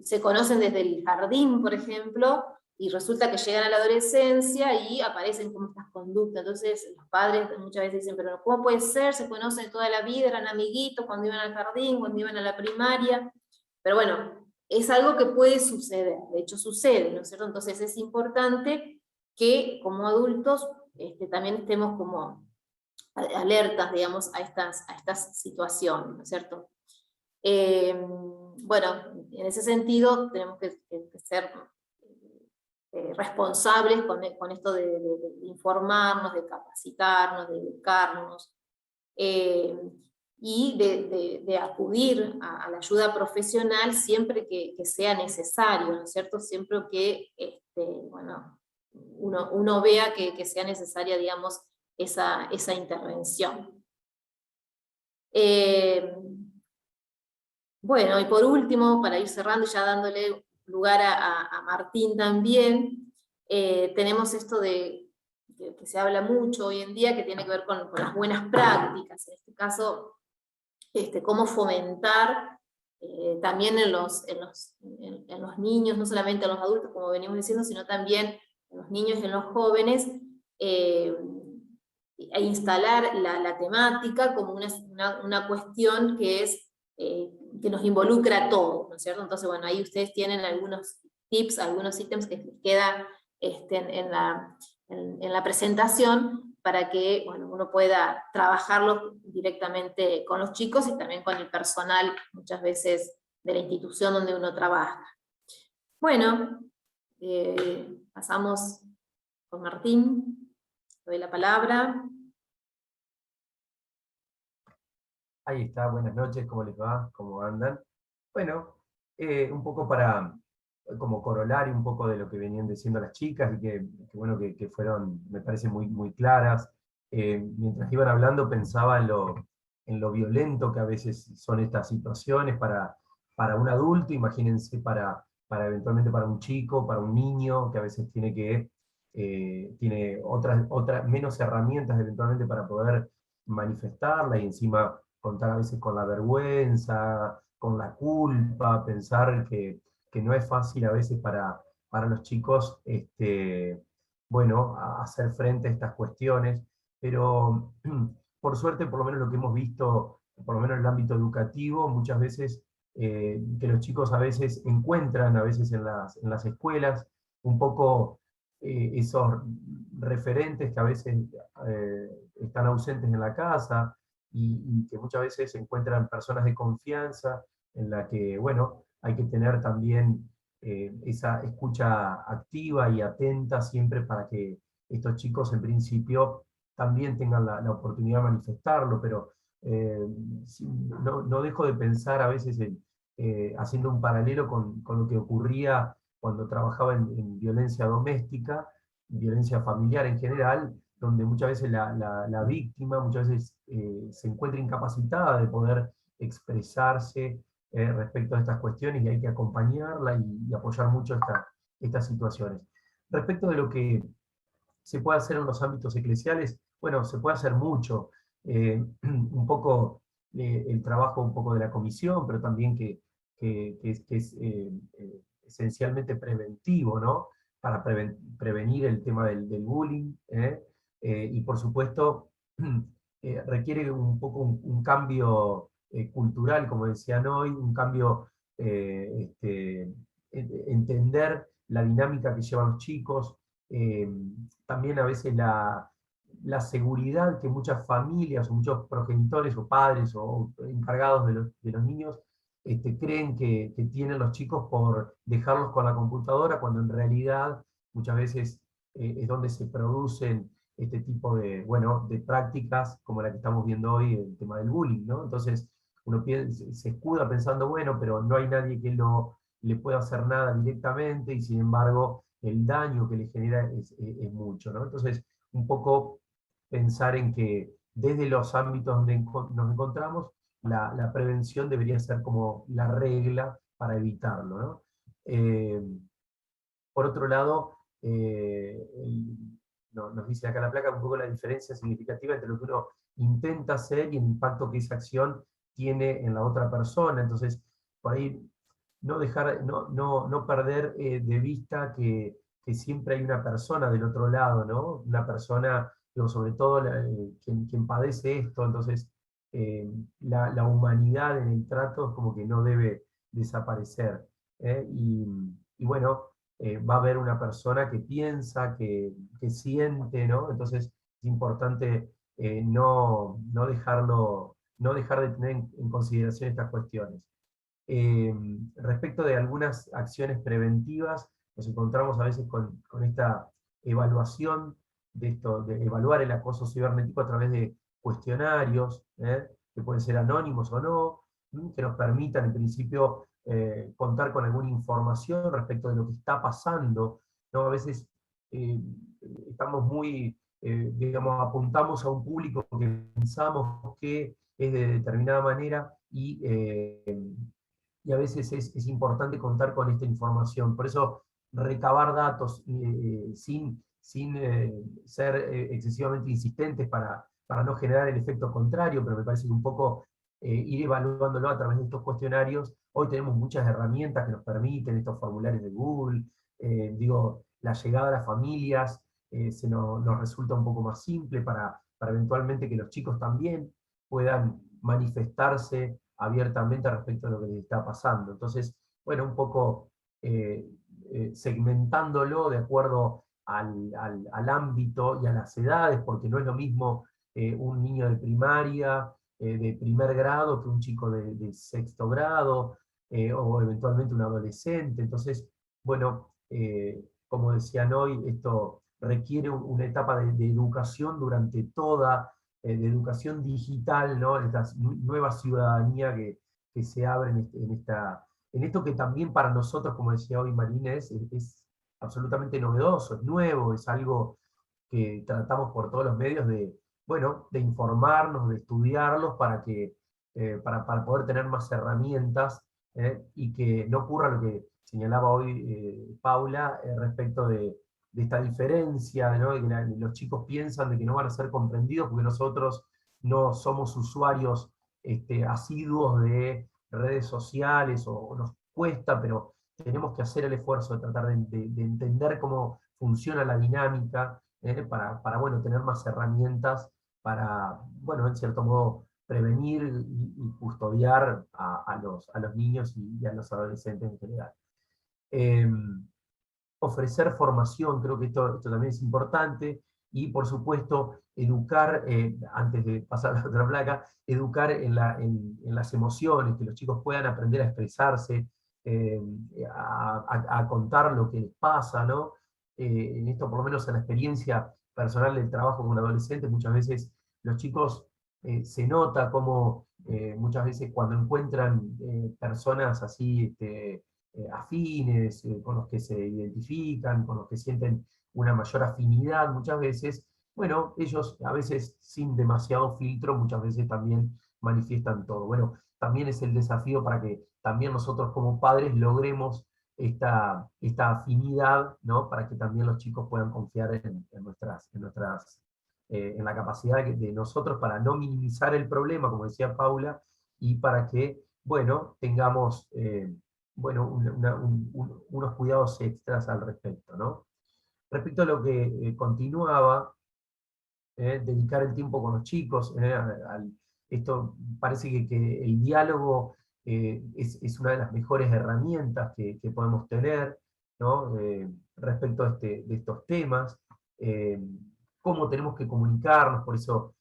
se conocen desde el jardín, por ejemplo, y resulta que llegan a la adolescencia y aparecen como estas conductas. Entonces los padres muchas veces dicen, pero ¿cómo puede ser? Se conocen toda la vida, eran amiguitos cuando iban al jardín, cuando iban a la primaria. Pero bueno, es algo que puede suceder, de hecho sucede, ¿no es cierto? Entonces es importante que como adultos también estemos como alertas, digamos, a estas situaciones, ¿no es cierto? Bueno, en ese sentido tenemos que ser responsables con esto de informarnos, de capacitarnos, de educarnos, y de acudir a la ayuda profesional siempre que sea necesario, ¿no es cierto? Siempre que bueno, uno vea que sea necesaria, digamos, esa intervención. Bueno, y por último, para ir cerrando y ya dándole lugar a Martín también, tenemos esto que se habla mucho hoy en día, que tiene que ver con las buenas prácticas, en este caso, cómo fomentar también en los niños, no solamente en los adultos, como venimos diciendo, sino también en los niños y en los jóvenes, a instalar la temática como una cuestión que es que nos involucra a todos, ¿no es cierto? Entonces, bueno, ahí ustedes tienen algunos tips, algunos ítems que les quedan en la presentación para que bueno, uno pueda trabajarlo directamente con los chicos y también con el personal, muchas veces, de la institución donde uno trabaja. Bueno, pasamos con Martín, doy la palabra. Ahí está, buenas noches, ¿cómo les va? ¿Cómo andan? Bueno, un poco para como corolario un poco de lo que venían diciendo las chicas, y bueno, que fueron, me parece, muy, muy claras. Mientras iban hablando pensaba en lo violento que a veces son estas situaciones para un adulto, imagínense eventualmente para un chico, para un niño, que a veces tiene menos herramientas eventualmente para poder manifestarla, y encima contar a veces con la vergüenza, con la culpa, pensar que no es fácil a veces para los chicos, bueno, hacer frente a estas cuestiones, pero por suerte, por lo menos lo que hemos visto, por lo menos en el ámbito educativo, muchas veces, que los chicos a veces encuentran, a veces en las escuelas, un poco esos referentes que a veces están ausentes en la casa, y que muchas veces encuentran personas de confianza en la que, bueno, hay que tener también esa escucha activa y atenta siempre para que estos chicos en principio también tengan la oportunidad de manifestarlo, pero eh, no dejo de pensar a veces haciendo un paralelo con lo que ocurría cuando trabajaba en violencia doméstica, violencia familiar en general, donde muchas veces la víctima muchas veces se encuentra incapacitada de poder expresarse respecto a estas cuestiones, y hay que acompañarla y apoyar mucho estas situaciones. Respecto de lo que se puede hacer en los ámbitos eclesiales, bueno, se puede hacer mucho. Un poco el trabajo un poco de la comisión, pero también que es esencialmente preventivo, ¿no? Para prevenir el tema del bullying, y por supuesto requiere un poco un cambio cultural, como decían hoy, un cambio, entender la dinámica que llevan los chicos, eh, también a veces la seguridad que muchas familias o muchos progenitores o padres o encargados de los niños creen que tienen los chicos por dejarlos con la computadora, cuando en realidad muchas veces es donde se producen este tipo bueno, de prácticas como la que estamos viendo hoy, el tema del bullying, ¿no? Entonces uno se escuda pensando, bueno, pero no hay nadie que le pueda hacer nada directamente, y sin embargo el daño que le genera es mucho, ¿no? Entonces, un poco pensar en que desde los ámbitos donde nos encontramos, la prevención debería ser como la regla para evitarlo, ¿no? Por otro lado, nos dice acá la placa un poco la diferencia significativa entre lo que uno intenta hacer y el impacto que esa acción tiene en la otra persona. Entonces, por ahí no perder de vista que siempre hay una persona del otro lado, ¿no? Una persona, digo, sobre todo quien padece esto. Entonces la humanidad en el trato es como que no debe desaparecer. Y bueno, va a haber una persona que piensa, que siente, ¿no? Entonces es importante no dejar de tener en consideración estas cuestiones. Eh, Respecto de algunas acciones preventivas, nos encontramos a veces con esta evaluación de evaluar el acoso cibernético a través de cuestionarios, que pueden ser anónimos o no, que nos permitan en principio contar con alguna información respecto de lo que está pasando, ¿no? A veces eh, estamos digamos, apuntamos a un público que pensamos que es de determinada manera, y a veces es importante contar con esta información. Por eso recabar datos sin ser excesivamente insistentes para no generar el efecto contrario, pero me parece que un poco ir evaluándolo a través de estos cuestionarios. Hoy tenemos muchas herramientas que nos permiten, estos formularios de Google, digo, la llegada a las familias nos resulta un poco más simple para eventualmente que los chicos también puedan manifestarse abiertamente respecto a lo que les está pasando. Entonces, bueno, un poco segmentándolo de acuerdo al ámbito y a las edades, porque no es lo mismo un niño de primaria, de primer grado, que un chico de sexto grado, o eventualmente un adolescente. Entonces, bueno, como decían hoy, esto requiere una etapa de educación durante toda, de educación digital, ¿no? Esta nueva ciudadanía que se abre en esto que también para nosotros, como decía hoy Marina, es absolutamente novedoso, es nuevo, es algo que tratamos por todos los medios de, bueno, de informarnos, de estudiarlos para poder tener más herramientas, y que no ocurra lo que señalaba hoy Paula, respecto de esta diferencia, ¿no? De que los chicos piensan de que no van a ser comprendidos porque nosotros no somos usuarios asiduos de redes sociales, o nos cuesta, pero tenemos que hacer el esfuerzo de tratar de entender cómo funciona la dinámica, bueno, tener más herramientas para, bueno, en cierto modo, prevenir y custodiar a los niños y a los adolescentes en general. Ofrecer formación, creo que esto también es importante, y por supuesto educar, antes de pasar a la otra placa, educar en las emociones, que los chicos puedan aprender a expresarse, eh, a contar lo que les pasa, ¿no? En esto, por lo menos en la experiencia personal del trabajo con adolescentes, muchas veces los chicos se nota como muchas veces cuando encuentran personas así, afines, con los que se identifican, con los que sienten una mayor afinidad muchas veces, bueno, ellos a veces sin demasiado filtro, muchas veces también manifiestan todo. Bueno, también es el desafío para que también nosotros como padres logremos esta afinidad, ¿no? Para que también los chicos puedan confiar en la capacidad de nosotros para no minimizar el problema, como decía Paula, y para que, bueno, tengamos bueno, unos cuidados extras al respecto, ¿no? Respecto a lo que continuaba, dedicar el tiempo con los chicos, esto parece que el diálogo es una de las mejores herramientas que podemos tener, ¿no? Respecto de estos temas, eh, cómo tenemos que comunicarnos, por eso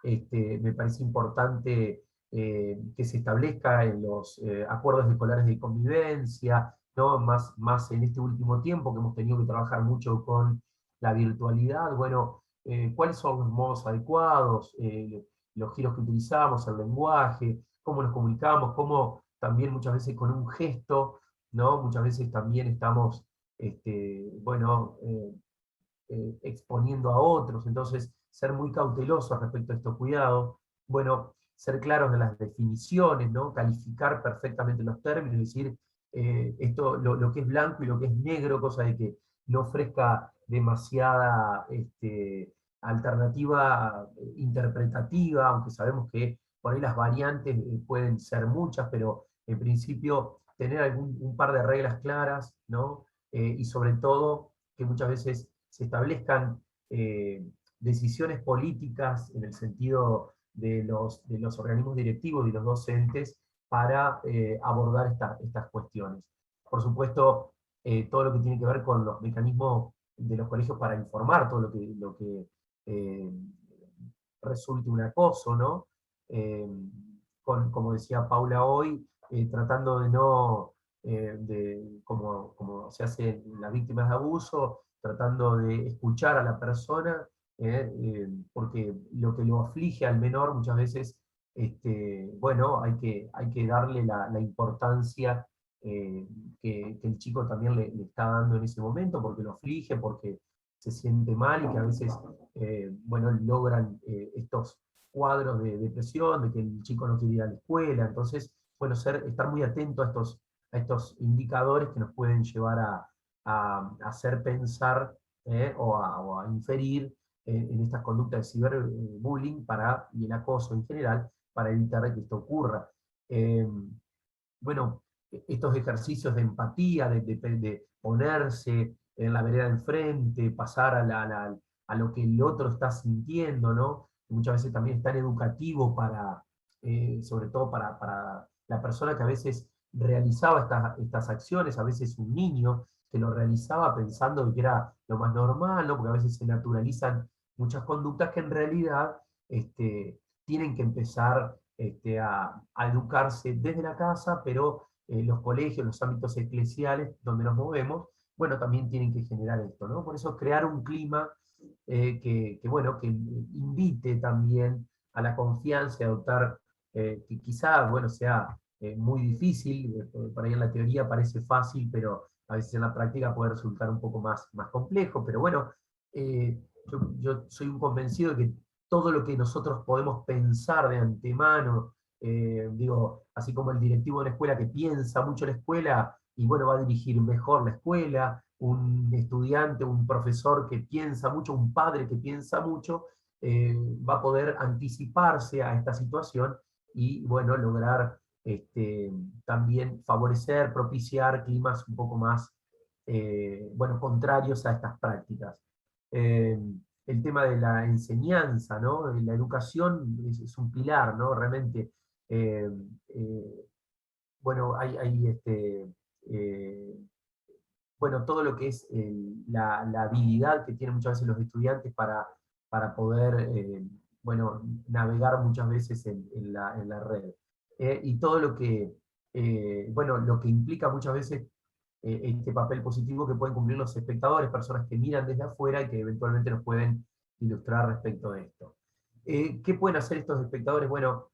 me parece importante que se establezca en los acuerdos escolares de convivencia, ¿no? Más en este último tiempo que hemos tenido que trabajar mucho con la virtualidad, bueno, cuáles son los modos adecuados, los giros que utilizamos, el lenguaje, cómo nos comunicamos, cómo también muchas veces con un gesto, ¿no? Muchas veces también estamos, bueno, exponiendo a otros, entonces ser muy cautelosos respecto a estos cuidados, bueno, ser claros en las definiciones, ¿no? Calificar perfectamente los términos, es decir, lo que es blanco y lo que es negro, cosa de que no ofrezca demasiada alternativa interpretativa, aunque sabemos que por ahí las variantes pueden ser muchas, pero en principio tener un par de reglas claras, ¿no? Y sobre todo que muchas veces se establezcan decisiones políticas en el sentido de los organismos directivos y los docentes para abordar estas cuestiones. Por supuesto, todo lo que tiene que ver con los mecanismos de los colegios para informar todo lo que resulte un acoso, ¿no? Como decía Paula hoy, tratando de no, como se hace en las víctimas de abuso, tratando de escuchar a la persona, porque lo que lo aflige al menor muchas veces, bueno, hay que darle la importancia que el chico también le está dando en ese momento, porque lo aflige, porque se siente mal y que a veces, bueno, logran estos cuadros de depresión, de que el chico no quiere ir a la escuela, entonces, bueno, estar muy atento a estos indicadores que nos pueden llevar a hacer pensar o a inferir en estas conductas de ciberbullying y el acoso en general para evitar que esto ocurra. Bueno, estos ejercicios de empatía, de ponerse en la vereda de enfrente, pasar a lo que el otro está sintiendo, ¿no? Muchas veces también es tan educativo sobre todo para la persona que a veces realizaba estas acciones, a veces un niño que lo realizaba pensando que era lo más normal, ¿no? Porque a veces se naturalizan muchas conductas que en realidad tienen que empezar a educarse desde la casa, pero los colegios, los ámbitos eclesiales donde nos movemos, bueno, también tienen que generar esto, ¿no? Por eso crear un clima bueno, que invite también a la confianza y adoptar, que quizá, bueno, sea muy difícil, por ahí en la teoría parece fácil, pero a veces en la práctica puede resultar un poco más complejo, pero bueno, yo soy un convencido de que todo lo que nosotros podemos pensar de antemano, digo, así como el directivo de una escuela que piensa mucho la escuela, y bueno, va a dirigir mejor la escuela, un estudiante, un profesor que piensa mucho, un padre que piensa mucho, va a poder anticiparse a esta situación y, bueno, lograr también favorecer, propiciar climas un poco más, bueno, contrarios a estas prácticas. Eh, el tema de la enseñanza, ¿no? La educación es un pilar, ¿no? Realmente, eh, eh, bueno, eh, bueno, todo lo que es la habilidad que tienen muchas veces los estudiantes para poder, bueno, navegar muchas veces en la red. Y todo lo que, bueno, lo que implica muchas veces este papel positivo que pueden cumplir los espectadores, personas que miran desde afuera y que eventualmente nos pueden ilustrar respecto de esto. ¿Qué pueden hacer estos espectadores? Bueno,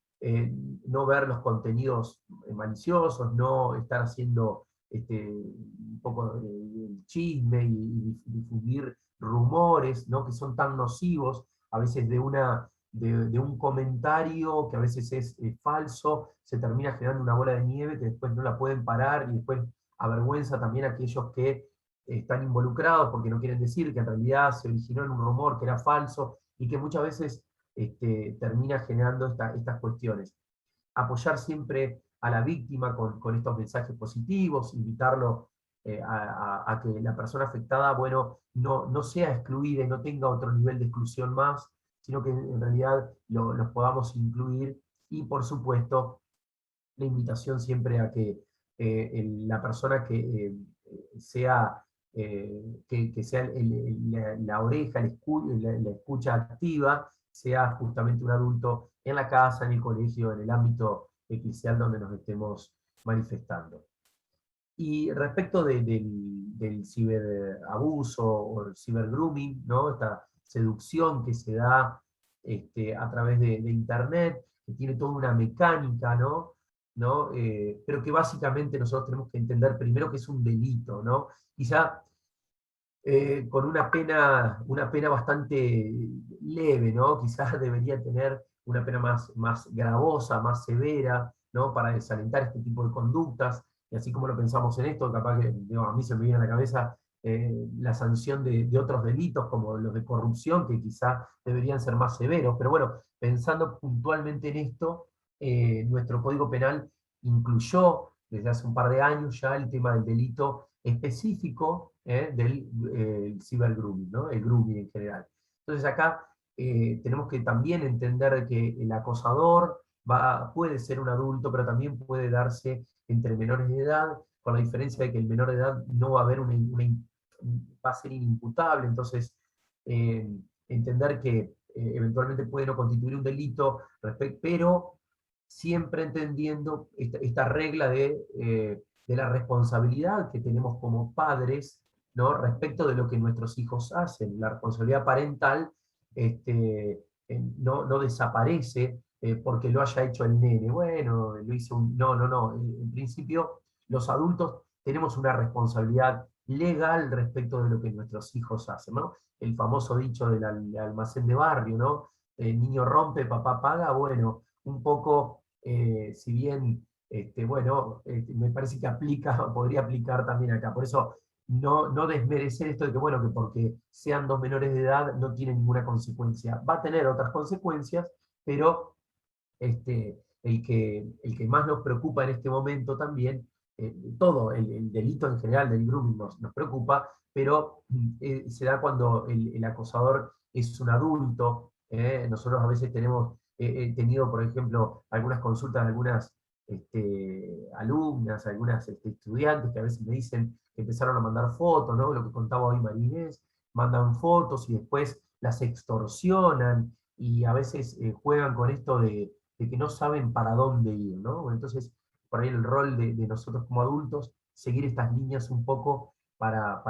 no ver los contenidos maliciosos, no estar haciendo un poco de chisme y difundir rumores, ¿no? Que son tan nocivos, a veces de un comentario que a veces es falso, se termina generando una bola de nieve que después no la pueden parar y después avergüenza también a aquellos que están involucrados porque no quieren decir que en realidad se originó en un rumor que era falso y que muchas veces termina generando estas cuestiones. Apoyar siempre a la víctima con estos mensajes positivos, invitarlo a que la persona afectada, bueno, no sea excluida y no tenga otro nivel de exclusión más, sino que en realidad los podamos incluir, y por supuesto la invitación siempre a que la persona que sea, que sea la oreja, la escucha activa, sea justamente un adulto en la casa, en el colegio, en el ámbito eclesial donde nos estemos manifestando. Y respecto del ciberabuso o el cibergrooming, ¿no? Esta seducción que se da a través de Internet, que tiene toda una mecánica, ¿no? ¿No? Pero que básicamente nosotros tenemos que entender primero que es un delito, ¿no? Quizá con una pena bastante leve, ¿no? Quizás debería tener una pena más gravosa, más severa, ¿no? Para desalentar este tipo de conductas, y así como lo pensamos en esto, capaz que digo, a mí se me viene a la cabeza la sanción de otros delitos, como los de corrupción, que quizá deberían ser más severos, pero bueno, pensando puntualmente en esto, nuestro Código Penal incluyó desde hace un par de años ya el tema del delito específico del cibergrooming, ¿no? El grooming en general. Entonces acá tenemos que también entender que el acosador puede ser un adulto, pero también puede darse entre menores de edad, con la diferencia de que el menor de edad no va a haber va a ser inimputable, entonces entender que eventualmente puede no constituir un delito, pero siempre entendiendo esta regla de la responsabilidad que tenemos como padres, ¿no? Respecto de lo que nuestros hijos hacen. La responsabilidad parental no desaparece porque lo haya hecho el nene. Bueno, lo hizo un... No, no, no. En principio, los adultos tenemos una responsabilidad legal respecto de lo que nuestros hijos hacen, ¿no? El famoso dicho del almacén de barrio, ¿no? El niño rompe, papá paga. Bueno, un poco, si bien, bueno, me parece que podría aplicar también acá. Por eso, no desmerecer esto de que, bueno, que porque sean dos menores de edad no tiene ninguna consecuencia. Va a tener otras consecuencias, pero el que más nos preocupa en este momento también, todo el delito en general del grooming nos preocupa, pero se da cuando el acosador es un adulto. Nosotros a veces he tenido, por ejemplo, algunas consultas de algunas alumnas, algunas estudiantes que a veces me dicen que empezaron a mandar fotos, ¿no? Lo que contaba hoy María Inés, mandan fotos y después las extorsionan y a veces juegan con esto de que no saben para dónde ir, ¿no? Entonces, por ahí el rol de nosotros como adultos, seguir estas líneas un poco para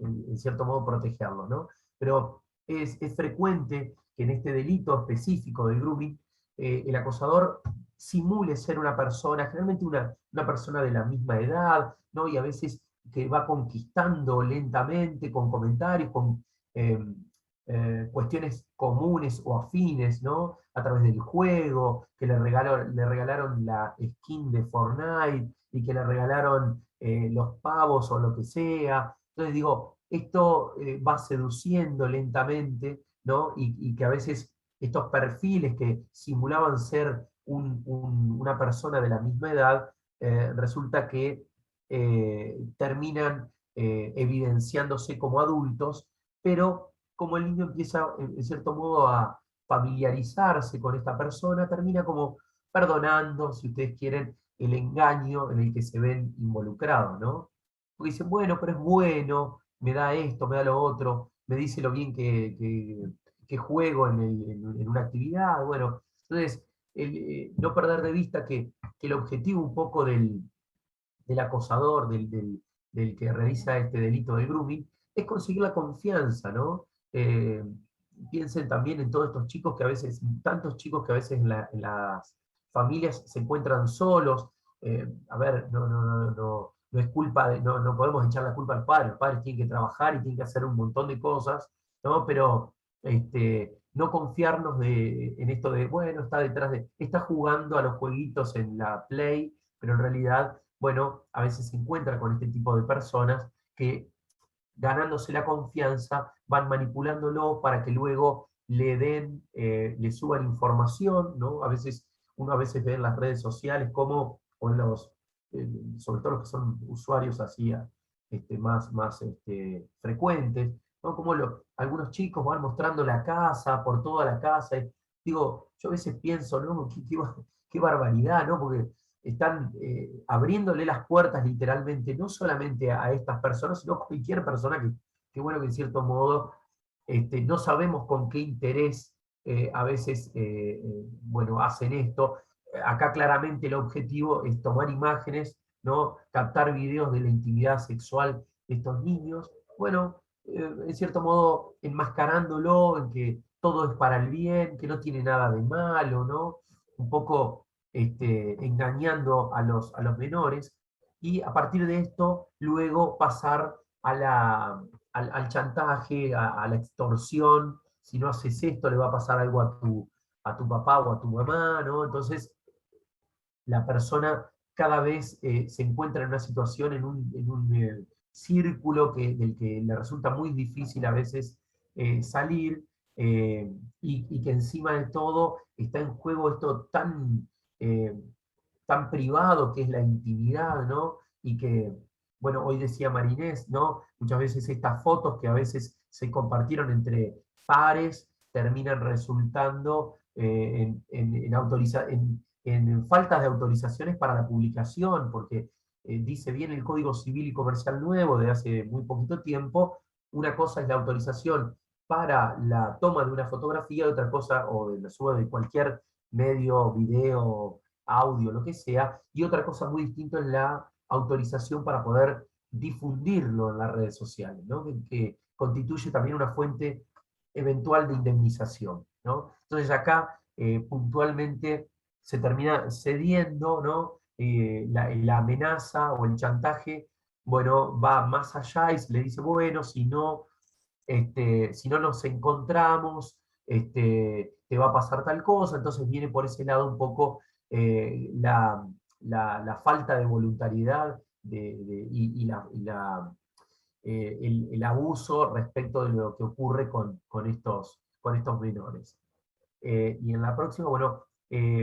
en cierto modo, protegerlos, ¿no? Pero es frecuente que en este delito específico del grooming, el acosador simule ser una persona, generalmente una persona de la misma edad, ¿no? Y a veces que va conquistando lentamente con comentarios, con eh, cuestiones comunes o afines, ¿no? A través del juego, que le regalaron la skin de Fortnite y que le regalaron los pavos o lo que sea. Entonces digo, esto va seduciendo lentamente, ¿no? Y que a veces estos perfiles que simulaban ser una persona de la misma edad, resulta que terminan evidenciándose como adultos, pero como el niño empieza en cierto modo a familiarizarse con esta persona, termina como perdonando, si ustedes quieren, el engaño en el que se ven involucrados, ¿no? Porque dicen, bueno, pero es bueno, me da esto, me da lo otro, me dice lo bien que juego en una actividad, bueno, entonces, no perder de vista que el objetivo un poco del acosador, del que realiza este delito del grooming, es conseguir la confianza, ¿no? Piensen también en todos estos chicos que a veces, tantos chicos que a veces en las familias se encuentran solos. A ver, no es culpa no podemos echar la culpa al padre, los padres tienen que trabajar y tienen que hacer un montón de cosas, ¿no? Pero no confiarnos en esto de, bueno, está jugando a los jueguitos en la Play, pero en realidad, bueno, a veces se encuentra con este tipo de personas que, ganándose la confianza, van manipulándolo para que luego le suban información, ¿no? Uno a veces ve en las redes sociales como, o en sobre todo los que son usuarios así, más frecuentes, ¿no? Como algunos chicos van mostrando la casa, por toda la casa. Digo, yo a veces pienso, ¿no? Qué barbaridad, ¿no? Porque están abriéndole las puertas literalmente, no solamente a estas personas, sino a cualquier persona que bueno, que en cierto modo no sabemos con qué interés a veces bueno, hacen esto. Acá claramente el objetivo es tomar imágenes, ¿no? Captar videos de la intimidad sexual de estos niños, bueno, en cierto modo enmascarándolo en que todo es para el bien, que no tiene nada de malo, ¿no? Un poco engañando a los menores, y a partir de esto luego pasar al chantaje, a la extorsión. Si no haces esto le va a pasar algo a tu papá o a tu mamá, ¿no? Entonces la persona cada vez se encuentra en una situación, en un círculo del que le resulta muy difícil a veces salir, y que encima de todo está en juego esto eh, tan privado que es la intimidad, ¿no? Y que, bueno, hoy decía Marinés, ¿no? Muchas veces estas fotos que a veces se compartieron entre pares terminan resultando en faltas de autorizaciones para la publicación, porque dice bien el Código Civil y Comercial nuevo de hace muy poquito tiempo, una cosa es la autorización para la toma de una fotografía, y otra cosa, o de la suba de cualquier medio, video, audio, lo que sea, y otra cosa muy distinta es la autorización para poder difundirlo en las redes sociales, ¿no? Que constituye también una fuente eventual de indemnización, ¿no? Entonces acá puntualmente se termina cediendo, ¿no? La amenaza o el chantaje, bueno, va más allá y se le dice, bueno, si no nos encontramos, te va a pasar tal cosa. Entonces viene por ese lado un poco la falta de voluntariedad y el abuso respecto de lo que ocurre con estos menores. Y en la próxima, bueno,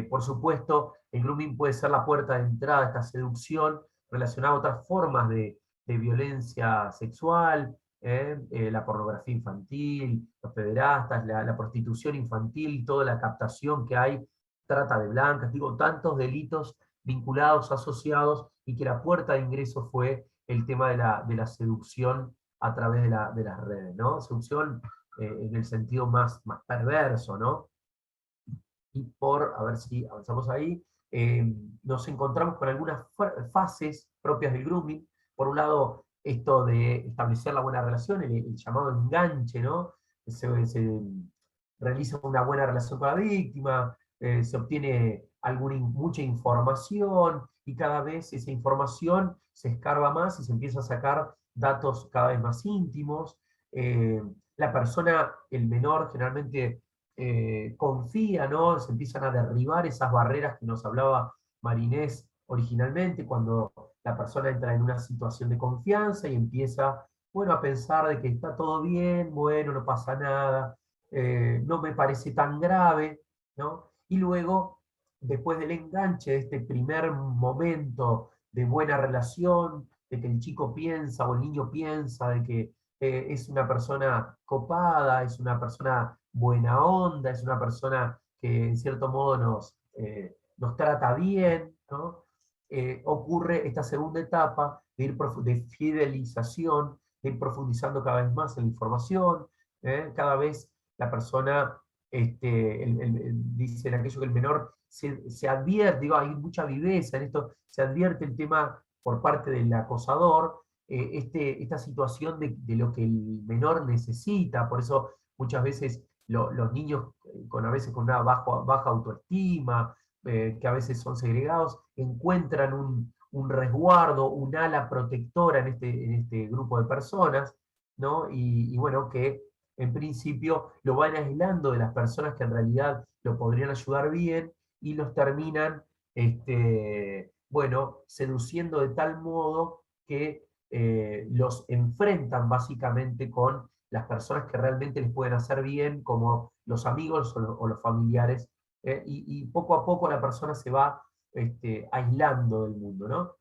por supuesto, el grooming puede ser la puerta de entrada a esta seducción relacionada a otras formas de violencia sexual, la pornografía infantil, los pederastas, la prostitución infantil, toda la captación que hay, trata de blancas, digo, tantos delitos vinculados, asociados, y que la puerta de ingreso fue el tema de la seducción a través de las redes, ¿no? Seducción en el sentido más perverso, ¿no? Y a ver si avanzamos ahí, nos encontramos con algunas fases propias del grooming. Por un lado, esto de establecer la buena relación, el llamado enganche, ¿no? Se realiza una buena relación con la víctima, se obtiene mucha información, y cada vez esa información se escarba más y se empieza a sacar datos cada vez más íntimos. La persona, el menor, generalmente confía, ¿no? Se empiezan a derribar esas barreras que nos hablaba Marinés originalmente, cuando la persona entra en una situación de confianza y empieza, bueno, a pensar de que está todo bien, bueno, no pasa nada, no me parece tan grave, ¿no? Y luego, después del enganche de este primer momento de buena relación, de que el chico piensa o el niño piensa de que es una persona copada, es una persona buena onda, es una persona que en cierto modo nos trata bien, ¿no? Ocurre esta segunda etapa de fidelización, de ir profundizando cada vez más en la información, cada vez la persona, dicen aquello que el menor se advierte, digo, hay mucha viveza en esto, se advierte el tema por parte del acosador, esta situación de lo que el menor necesita, por eso muchas veces los niños a veces con una baja autoestima, que a veces son segregados, encuentran un resguardo, un ala protectora en este grupo de personas, ¿no? Y bueno, que en principio lo van aislando de las personas que en realidad lo podrían ayudar bien, y los terminan, bueno, seduciendo de tal modo que los enfrentan básicamente con las personas que realmente les pueden hacer bien, como los amigos o los familiares, y poco a poco la persona se va aislando del mundo, ¿no?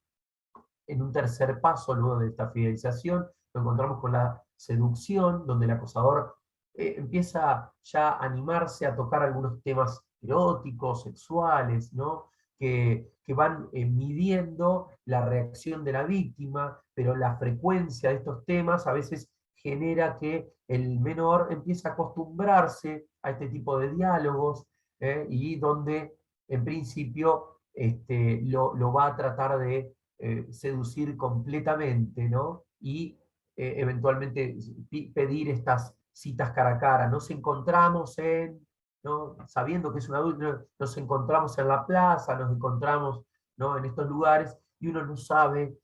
En un tercer paso, luego de esta fidelización, lo encontramos con la seducción, donde el acosador empieza ya a animarse a tocar algunos temas eróticos, sexuales, ¿no? Que van midiendo la reacción de la víctima, pero la frecuencia de estos temas a veces genera que el menor empiece a acostumbrarse a este tipo de diálogos, y donde en principio lo va a tratar de seducir completamente, ¿no? Y eventualmente pedir estas citas cara a cara. Nos encontramos ¿no? Sabiendo que es un adulto, nos encontramos en la plaza, nos encontramos, ¿no? En estos lugares, y uno no sabe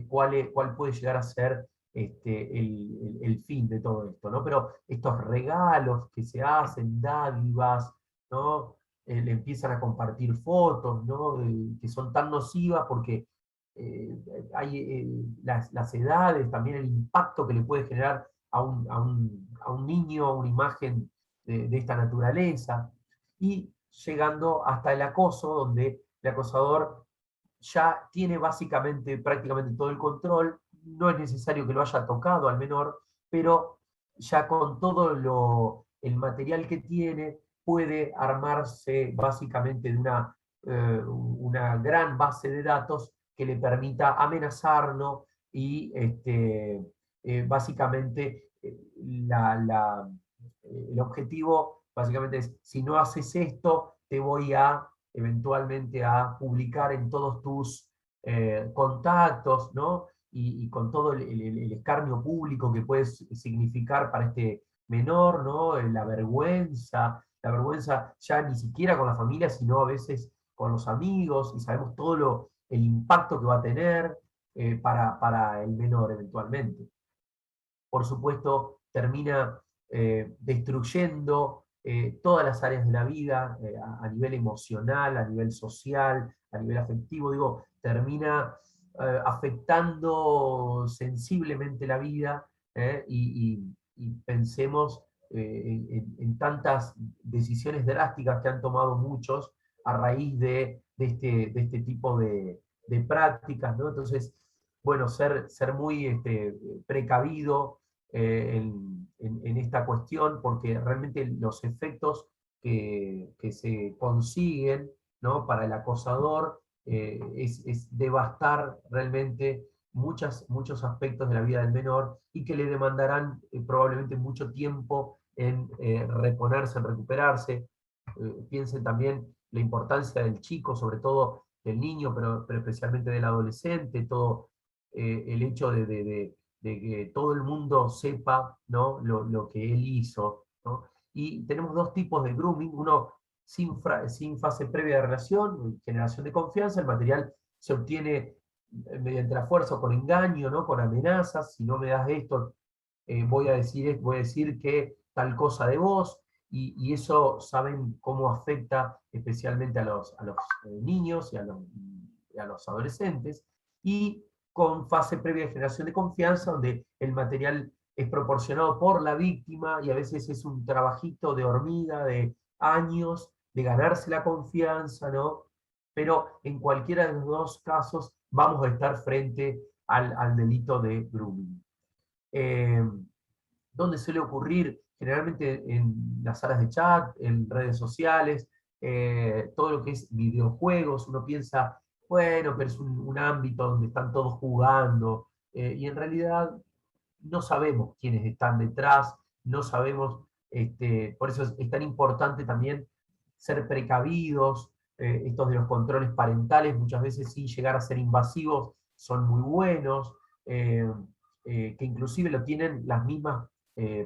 cuál puede llegar a ser el fin de todo esto, ¿no? Pero estos regalos que se hacen, dádivas, ¿no? Le empiezan a compartir fotos, ¿no? Que son tan nocivas porque hay las edades, también el impacto que le puede generar a un niño una imagen de esta naturaleza, y llegando hasta el acoso, donde el acosador ya tiene básicamente prácticamente todo el control, no es necesario que lo haya tocado al menor, pero ya con todo el material que tiene, puede armarse básicamente de una gran base de datos que le permita amenazarlo, y básicamente el objetivo básicamente es: si no haces esto, te voy eventualmente a publicar en todos tus contactos, ¿no? Y con todo el escarnio público que puede significar para este menor, ¿no? La vergüenza ya ni siquiera con la familia, sino a veces con los amigos, y sabemos todo el impacto que va a tener para el menor eventualmente. Por supuesto, termina destruyendo todas las áreas de la vida, a nivel emocional, a nivel social, a nivel afectivo, digo, termina afectando sensiblemente la vida, y pensemos en tantas decisiones drásticas que han tomado muchos a raíz de este tipo de prácticas, ¿no? Entonces, bueno, ser muy precavido en esta cuestión, porque realmente los efectos que se consiguen, ¿no? Para el acosador es devastar realmente muchos aspectos de la vida del menor, y que le demandarán probablemente mucho tiempo en reponerse, en recuperarse. Piensen también la importancia del chico, sobre todo del niño, pero especialmente del adolescente, todo el hecho de que todo el mundo sepa, ¿no? Lo que él hizo, ¿no? Y tenemos dos tipos de grooming. Uno sin fase previa de relación, generación de confianza. El material se obtiene mediante la fuerza o con engaño, ¿no? Con amenazas. Si no me das esto, voy a decir que tal cosa de vos. Y eso saben cómo afecta especialmente a los niños y a los adolescentes. Y con fase previa de generación de confianza, donde el material es proporcionado por la víctima y a veces es un trabajito de hormiga de años, de ganarse la confianza, ¿no? Pero en cualquiera de los dos casos vamos a estar frente al delito de grooming. ¿Dónde suele ocurrir? Generalmente en las salas de chat, en redes sociales, todo lo que es videojuegos. Uno piensa, bueno, pero es un ámbito donde están todos jugando, y en realidad no sabemos quiénes están detrás, no sabemos, por eso es tan importante también ser precavidos. Estos de los controles parentales, muchas veces sin llegar a ser invasivos, son muy buenos, que inclusive lo tienen las mismas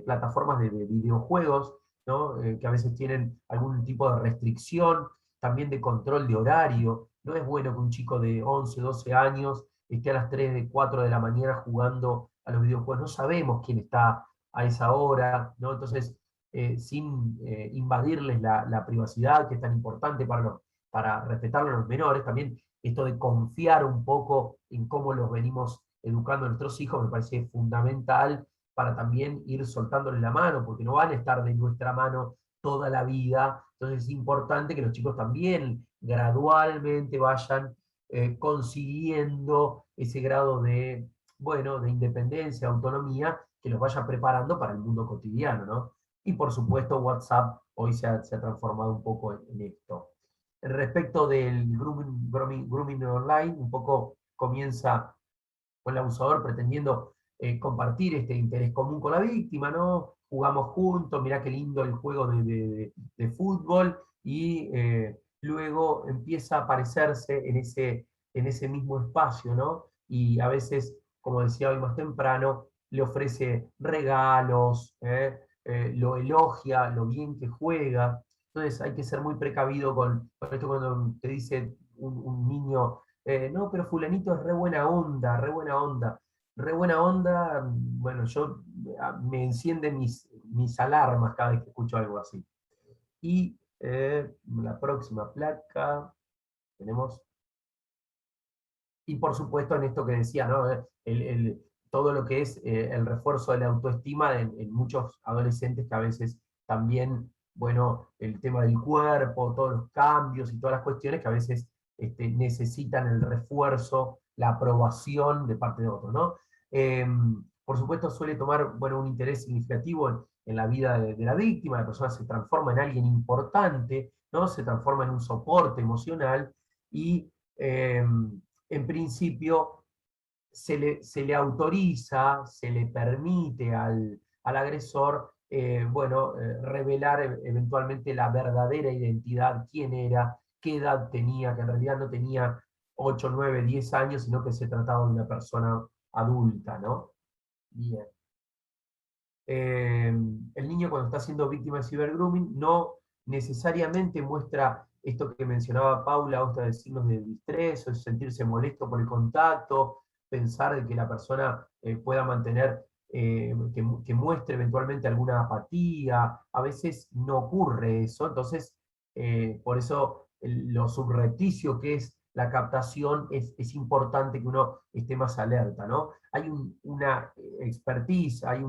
plataformas de videojuegos, ¿no? Que a veces tienen algún tipo de restricción, también de control de horario. No es bueno que un chico de 11, 12 años esté a las 3, 4 de la mañana jugando a los videojuegos. No sabemos quién está a esa hora, ¿no? Entonces, sin invadirles la privacidad, que es tan importante para respetar a los menores, también esto de confiar un poco en cómo los venimos educando a nuestros hijos me parece fundamental, para también ir soltándole la mano, porque no van a estar de nuestra mano toda la vida. Entonces es importante que los chicos también gradualmente vayan consiguiendo ese grado de, bueno, de independencia, autonomía, que los vaya preparando para el mundo cotidiano, ¿no? Y por supuesto WhatsApp hoy se ha transformado un poco en esto. Respecto del grooming online, un poco comienza con el abusador pretendiendo compartir este interés común con la víctima, ¿no? Jugamos juntos, mirá qué lindo el juego de fútbol, y luego empieza a aparecerse en ese mismo espacio, ¿no? Y a veces, como decía hoy más temprano, le ofrece regalos, lo elogia, lo bien que juega. Entonces hay que ser muy precavido con esto cuando te dice un niño, no, pero fulanito es re buena onda, re buena onda. Re buena onda, bueno, me encienden mis alarmas cada vez que escucho algo así. Y la próxima placa tenemos, y por supuesto en esto que decía, ¿no? Todo lo que es el refuerzo de la autoestima en muchos adolescentes, que a veces también, bueno, el tema del cuerpo, todos los cambios y todas las cuestiones que a veces necesitan el refuerzo, la aprobación de parte de otros, ¿no? Por supuesto suele tomar, bueno, un interés significativo en la vida de la víctima. La persona se transforma en alguien importante, ¿no? Se transforma en un soporte emocional, y en principio se le autoriza, se le permite al agresor, bueno, revelar eventualmente la verdadera identidad, quién era, qué edad tenía, que en realidad no tenía 8, 9, 10 años, sino que se trataba de una persona adulta, ¿no? Bien. El niño, cuando está siendo víctima de cibergrooming, no necesariamente muestra esto que mencionaba Paula, o de signos de distrés, o sentirse molesto por el contacto, pensar de que la persona pueda mantener, que muestre eventualmente alguna apatía. A veces no ocurre eso. Entonces por eso lo subrepticio que es la captación es importante que uno esté más alerta, ¿no? Hay una expertise, hay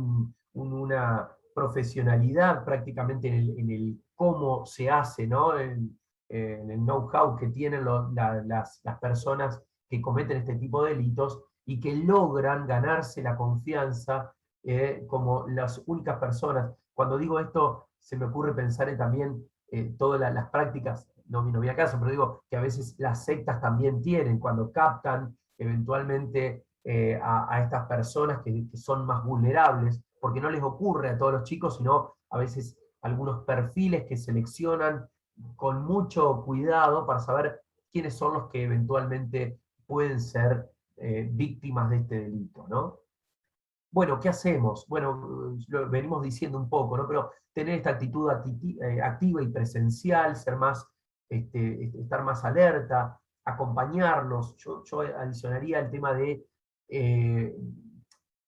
una profesionalidad prácticamente en el cómo se hace, ¿no? En el know-how que tienen las personas que cometen este tipo de delitos y que logran ganarse la confianza como las únicas personas. Cuando digo esto, se me ocurre pensar en también todas las prácticas, no viene a caso, pero digo que a veces las sectas también tienen, cuando captan eventualmente a estas personas que son más vulnerables, porque no les ocurre a todos los chicos, sino a veces algunos perfiles que seleccionan con mucho cuidado para saber quiénes son los que eventualmente pueden ser víctimas de este delito, ¿no? bueno, ¿qué hacemos? Bueno, lo venimos diciendo un poco, ¿no? Pero tener esta actitud activa y presencial, ser más, estar más alerta, acompañarlos. Yo adicionaría eh,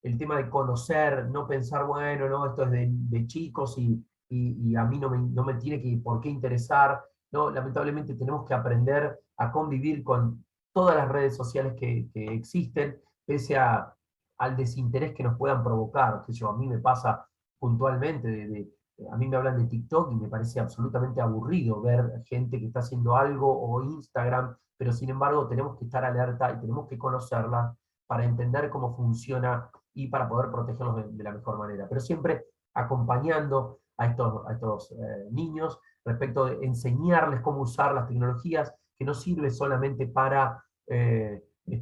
el tema de conocer, no pensar, bueno, no, esto es de chicos y a mí no me tiene por qué interesar. No, lamentablemente tenemos que aprender a convivir con todas las redes sociales que existen, pese al desinterés que nos puedan provocar. Que yo, a mí me pasa puntualmente, a mí me hablan de TikTok y me parece absolutamente aburrido ver gente que está haciendo algo, o Instagram, pero sin embargo tenemos que estar alerta y tenemos que conocerla para entender cómo funciona y para poder protegerlos de la mejor manera. Pero siempre acompañando a estos niños respecto de enseñarles cómo usar las tecnologías, que no sirve solamente para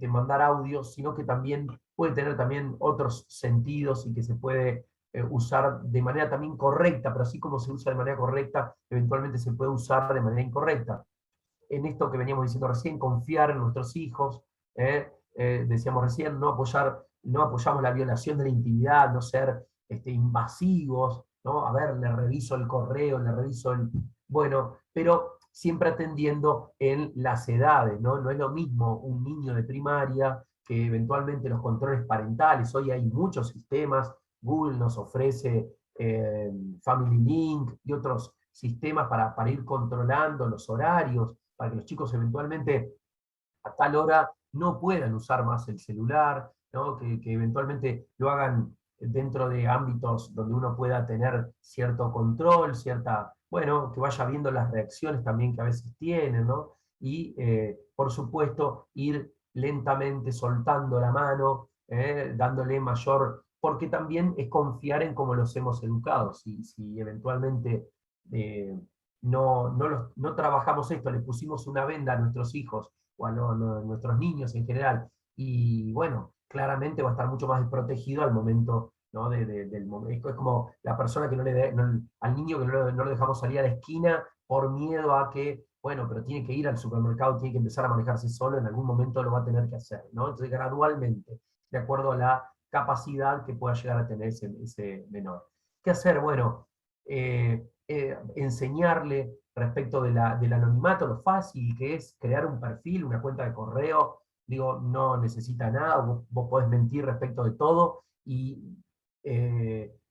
mandar audios, sino que también puede tener también otros sentidos y que se puede usar de manera también correcta, pero así como se usa de manera correcta, eventualmente se puede usar de manera incorrecta. En esto que veníamos diciendo recién, confiar en nuestros hijos, decíamos recién, no apoyamos la violación de la intimidad, no ser invasivos, ¿no? A ver, le reviso el correo, le reviso el... Bueno, pero siempre atendiendo en las edades, ¿no? No es lo mismo un niño de primaria que eventualmente los controles parentales. Hoy hay muchos sistemas, Google nos ofrece Family Link y otros sistemas para ir controlando los horarios, para que los chicos eventualmente a tal hora no puedan usar más el celular, ¿no? Que eventualmente lo hagan dentro de ámbitos donde uno pueda tener cierto control, bueno, que vaya viendo las reacciones también que a veces tienen, ¿no? Y, por supuesto, ir lentamente soltando la mano, dándole mayor, porque también es confiar en cómo los hemos educado. Si eventualmente no trabajamos esto, le pusimos una venda a nuestros hijos o a nuestros niños en general, y bueno, claramente va a estar mucho más desprotegido al momento, ¿no? Del momento. Es como la persona que al niño que no lo dejamos salir a la esquina por miedo a que, bueno, pero tiene que ir al supermercado, tiene que empezar a manejarse solo, en algún momento lo va a tener que hacer, ¿no? Entonces, gradualmente, de acuerdo a la capacidad que pueda llegar a tener ese menor. ¿Qué hacer? Bueno, enseñarle respecto del anonimato, lo fácil que es crear un perfil, una cuenta de correo. Digo, no necesita nada, vos podés mentir respecto de todo, y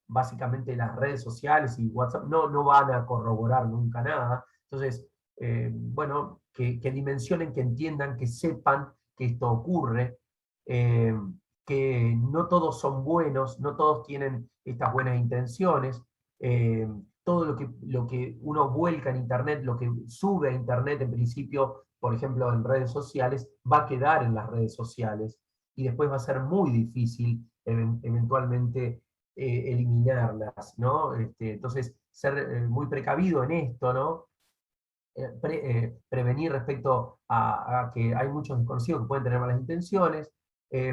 básicamente las redes sociales y WhatsApp no van a corroborar nunca nada. Entonces, bueno, que dimensionen, que entiendan, que sepan que esto ocurre, eh, que no todos son buenos, no todos tienen estas buenas intenciones. Todo lo que uno vuelca en Internet, lo que sube a Internet en principio, por ejemplo en redes sociales, va a quedar en las redes sociales, y después va a ser muy difícil eventualmente eliminarlas, ¿no? Entonces, ser muy precavido en esto, ¿no? Prevenir respecto a que hay muchos desconocidos que pueden tener malas intenciones, eh,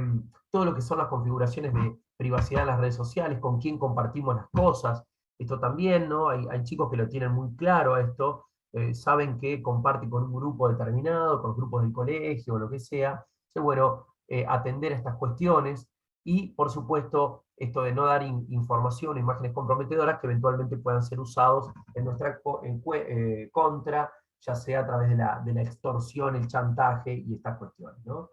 todo lo que son las configuraciones de privacidad en las redes sociales, con quién compartimos las cosas, esto también, ¿no? Hay chicos que lo tienen muy claro esto, saben que comparten con un grupo determinado, con grupos del colegio o lo que sea. Entonces, bueno, atender a estas cuestiones, y por supuesto esto de no dar información, imágenes comprometedoras que eventualmente puedan ser usados en nuestra contra, ya sea a través de la extorsión, el chantaje y estas cuestiones, ¿no?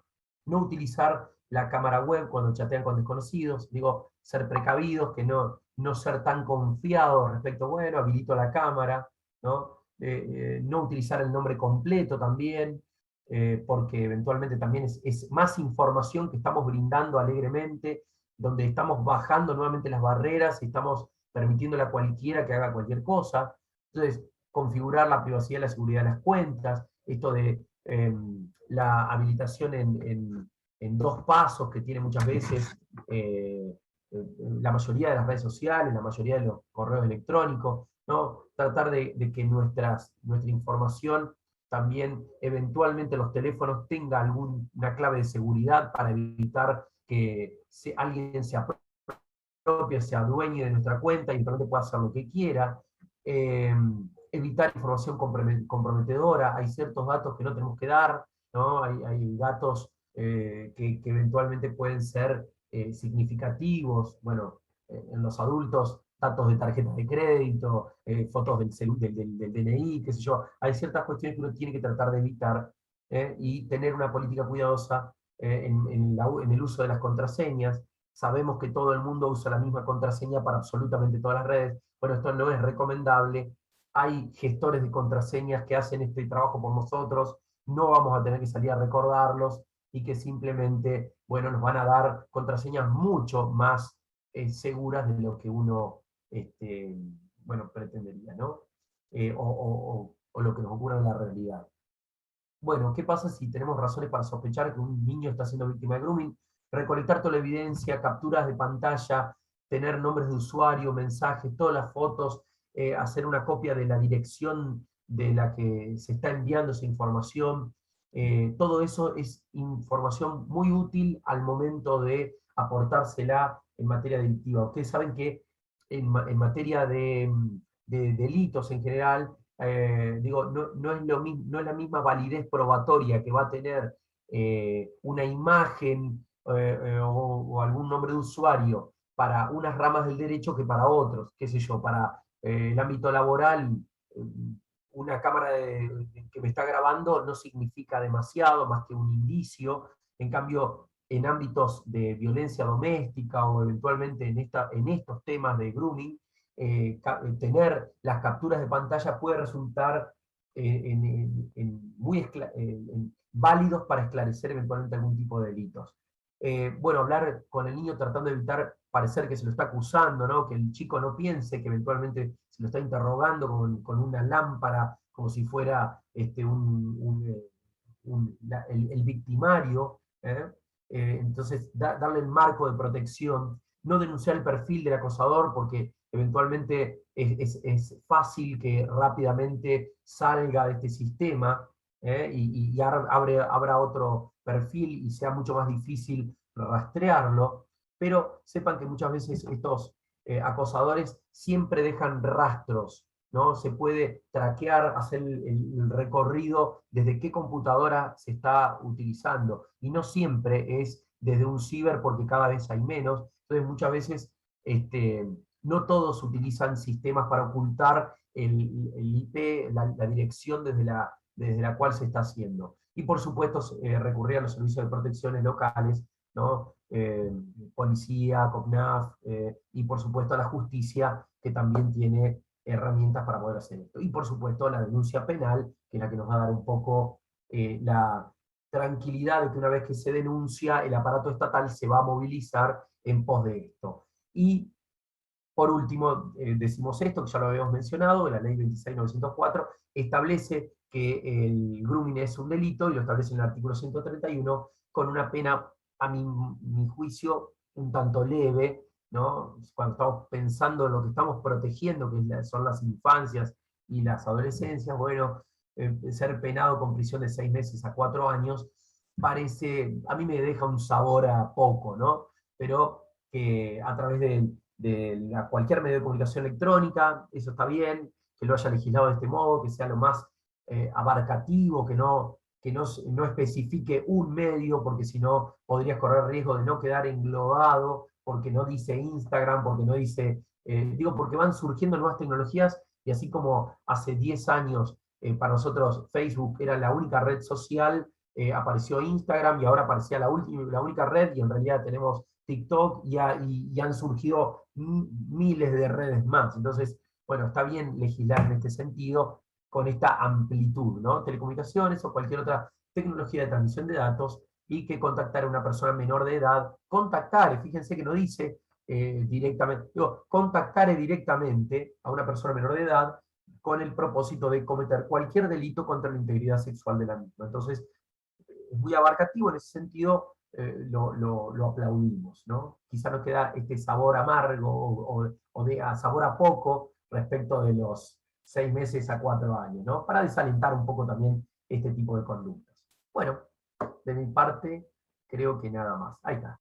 No utilizar la cámara web cuando chatean con desconocidos, digo, ser precavidos, que no ser tan confiados respecto, bueno, habilito la cámara, ¿no? No utilizar el nombre completo también, porque eventualmente también es más información que estamos brindando alegremente, donde estamos bajando nuevamente las barreras y estamos permitiéndole a cualquiera que haga cualquier cosa. Entonces, configurar la privacidad y la seguridad de las cuentas, esto de la habilitación en 2 pasos que tiene muchas veces la mayoría de las redes sociales, la mayoría de los correos electrónicos, ¿no? Tratar de que nuestra información también eventualmente los teléfonos tenga alguna clave de seguridad para evitar que alguien se apropie, se adueñe de nuestra cuenta y realmente pueda hacer lo que quiera. Evitar información comprometedora, hay ciertos datos que no tenemos que dar, ¿no? Hay datos que eventualmente pueden ser significativos, bueno, en los adultos, datos de tarjeta de crédito, fotos del DNI, qué sé yo. Hay ciertas cuestiones que uno tiene que tratar de evitar, y tener una política cuidadosa en el uso de las contraseñas. Sabemos que todo el mundo usa la misma contraseña para absolutamente todas las redes. Bueno, esto no es recomendable. Hay gestores de contraseñas que hacen este trabajo por nosotros, no vamos a tener que salir a recordarlos, y que simplemente, bueno, nos van a dar contraseñas mucho más seguras de lo que uno, bueno, pretendería, ¿no? O lo que nos ocurre en la realidad. Bueno, ¿qué pasa si tenemos razones para sospechar que un niño está siendo víctima de grooming? Recolectar toda la evidencia, capturas de pantalla, tener nombres de usuario, mensajes, todas las fotos, hacer una copia de la dirección de la que se está enviando esa información. Todo eso es información muy útil al momento de aportársela en materia delictiva. Ustedes saben que en materia de delitos en general, digo, no es no es la misma validez probatoria que va a tener una imagen, o algún nombre de usuario para unas ramas del derecho que para otros, qué sé yo, para el ámbito laboral. eh, una cámara que me está grabando no significa demasiado más que un indicio. En cambio, en ámbitos de violencia doméstica o eventualmente en estos temas de grooming, tener las capturas de pantalla puede resultar muy válidos para esclarecer eventualmente algún tipo de delitos. Bueno, hablar con el niño tratando de evitar parecer que se lo está acusando, ¿no? Que el chico no piense que eventualmente se lo está interrogando con una lámpara, como si fuera el victimario. Entonces, darle el marco de protección, no denunciar el perfil del acosador, porque eventualmente es fácil que rápidamente salga de este sistema, y abra otro perfil y sea mucho más difícil rastrearlo. Pero sepan que muchas veces estos acosadores siempre dejan rastros, ¿no? Se puede traquear, hacer el recorrido desde qué computadora se está utilizando, y no siempre es desde un ciber, porque cada vez hay menos. Entonces muchas veces no todos utilizan sistemas para ocultar el IP, la dirección desde la cual se está haciendo. Y por supuesto recurrir a los servicios de protecciones locales, ¿no? Policía, COPNAF, y por supuesto a la justicia, que también tiene herramientas para poder hacer esto. Y por supuesto la denuncia penal, que es la que nos va a dar un poco la tranquilidad de que una vez que se denuncia, el aparato estatal se va a movilizar en pos de esto. Y por último, decimos esto, que ya lo habíamos mencionado, la ley 26.904 establece que el grooming es un delito, y lo establece en el artículo 131, con una pena, a mi juicio, un tanto leve, ¿no? Cuando estamos pensando en lo que estamos protegiendo, que son las infancias y las adolescencias, bueno, ser penado con prisión de 6 meses a 4 años, parece, a mí me deja un sabor a poco, ¿no? Pero que a través cualquier medio de comunicación electrónica, eso está bien, que lo haya legislado de este modo, que sea lo más abarcativo, no especifique un medio, porque si no podrías correr riesgo de no quedar englobado, porque no dice Instagram, porque no dice, porque van surgiendo nuevas tecnologías, y así como hace 10 años para nosotros Facebook era la única red social, apareció Instagram, y ahora aparecía la única red, y en realidad tenemos TikTok, y han surgido miles de redes más. Entonces, bueno, está bien legislar en este sentido, con esta amplitud, ¿no? Telecomunicaciones o cualquier otra tecnología de transmisión de datos, y que contactar a una persona menor de edad, fíjense que no dice directamente, contactar directamente a una persona menor de edad con el propósito de cometer cualquier delito contra la integridad sexual de la misma. Entonces, es muy abarcativo en ese sentido, lo aplaudimos, ¿no? Quizá nos queda este sabor amargo, o de sabor a poco, respecto de los 6 meses a 4 años, ¿no? Para desalentar un poco también este tipo de conductas. Bueno, de mi parte, creo que nada más. Ahí está.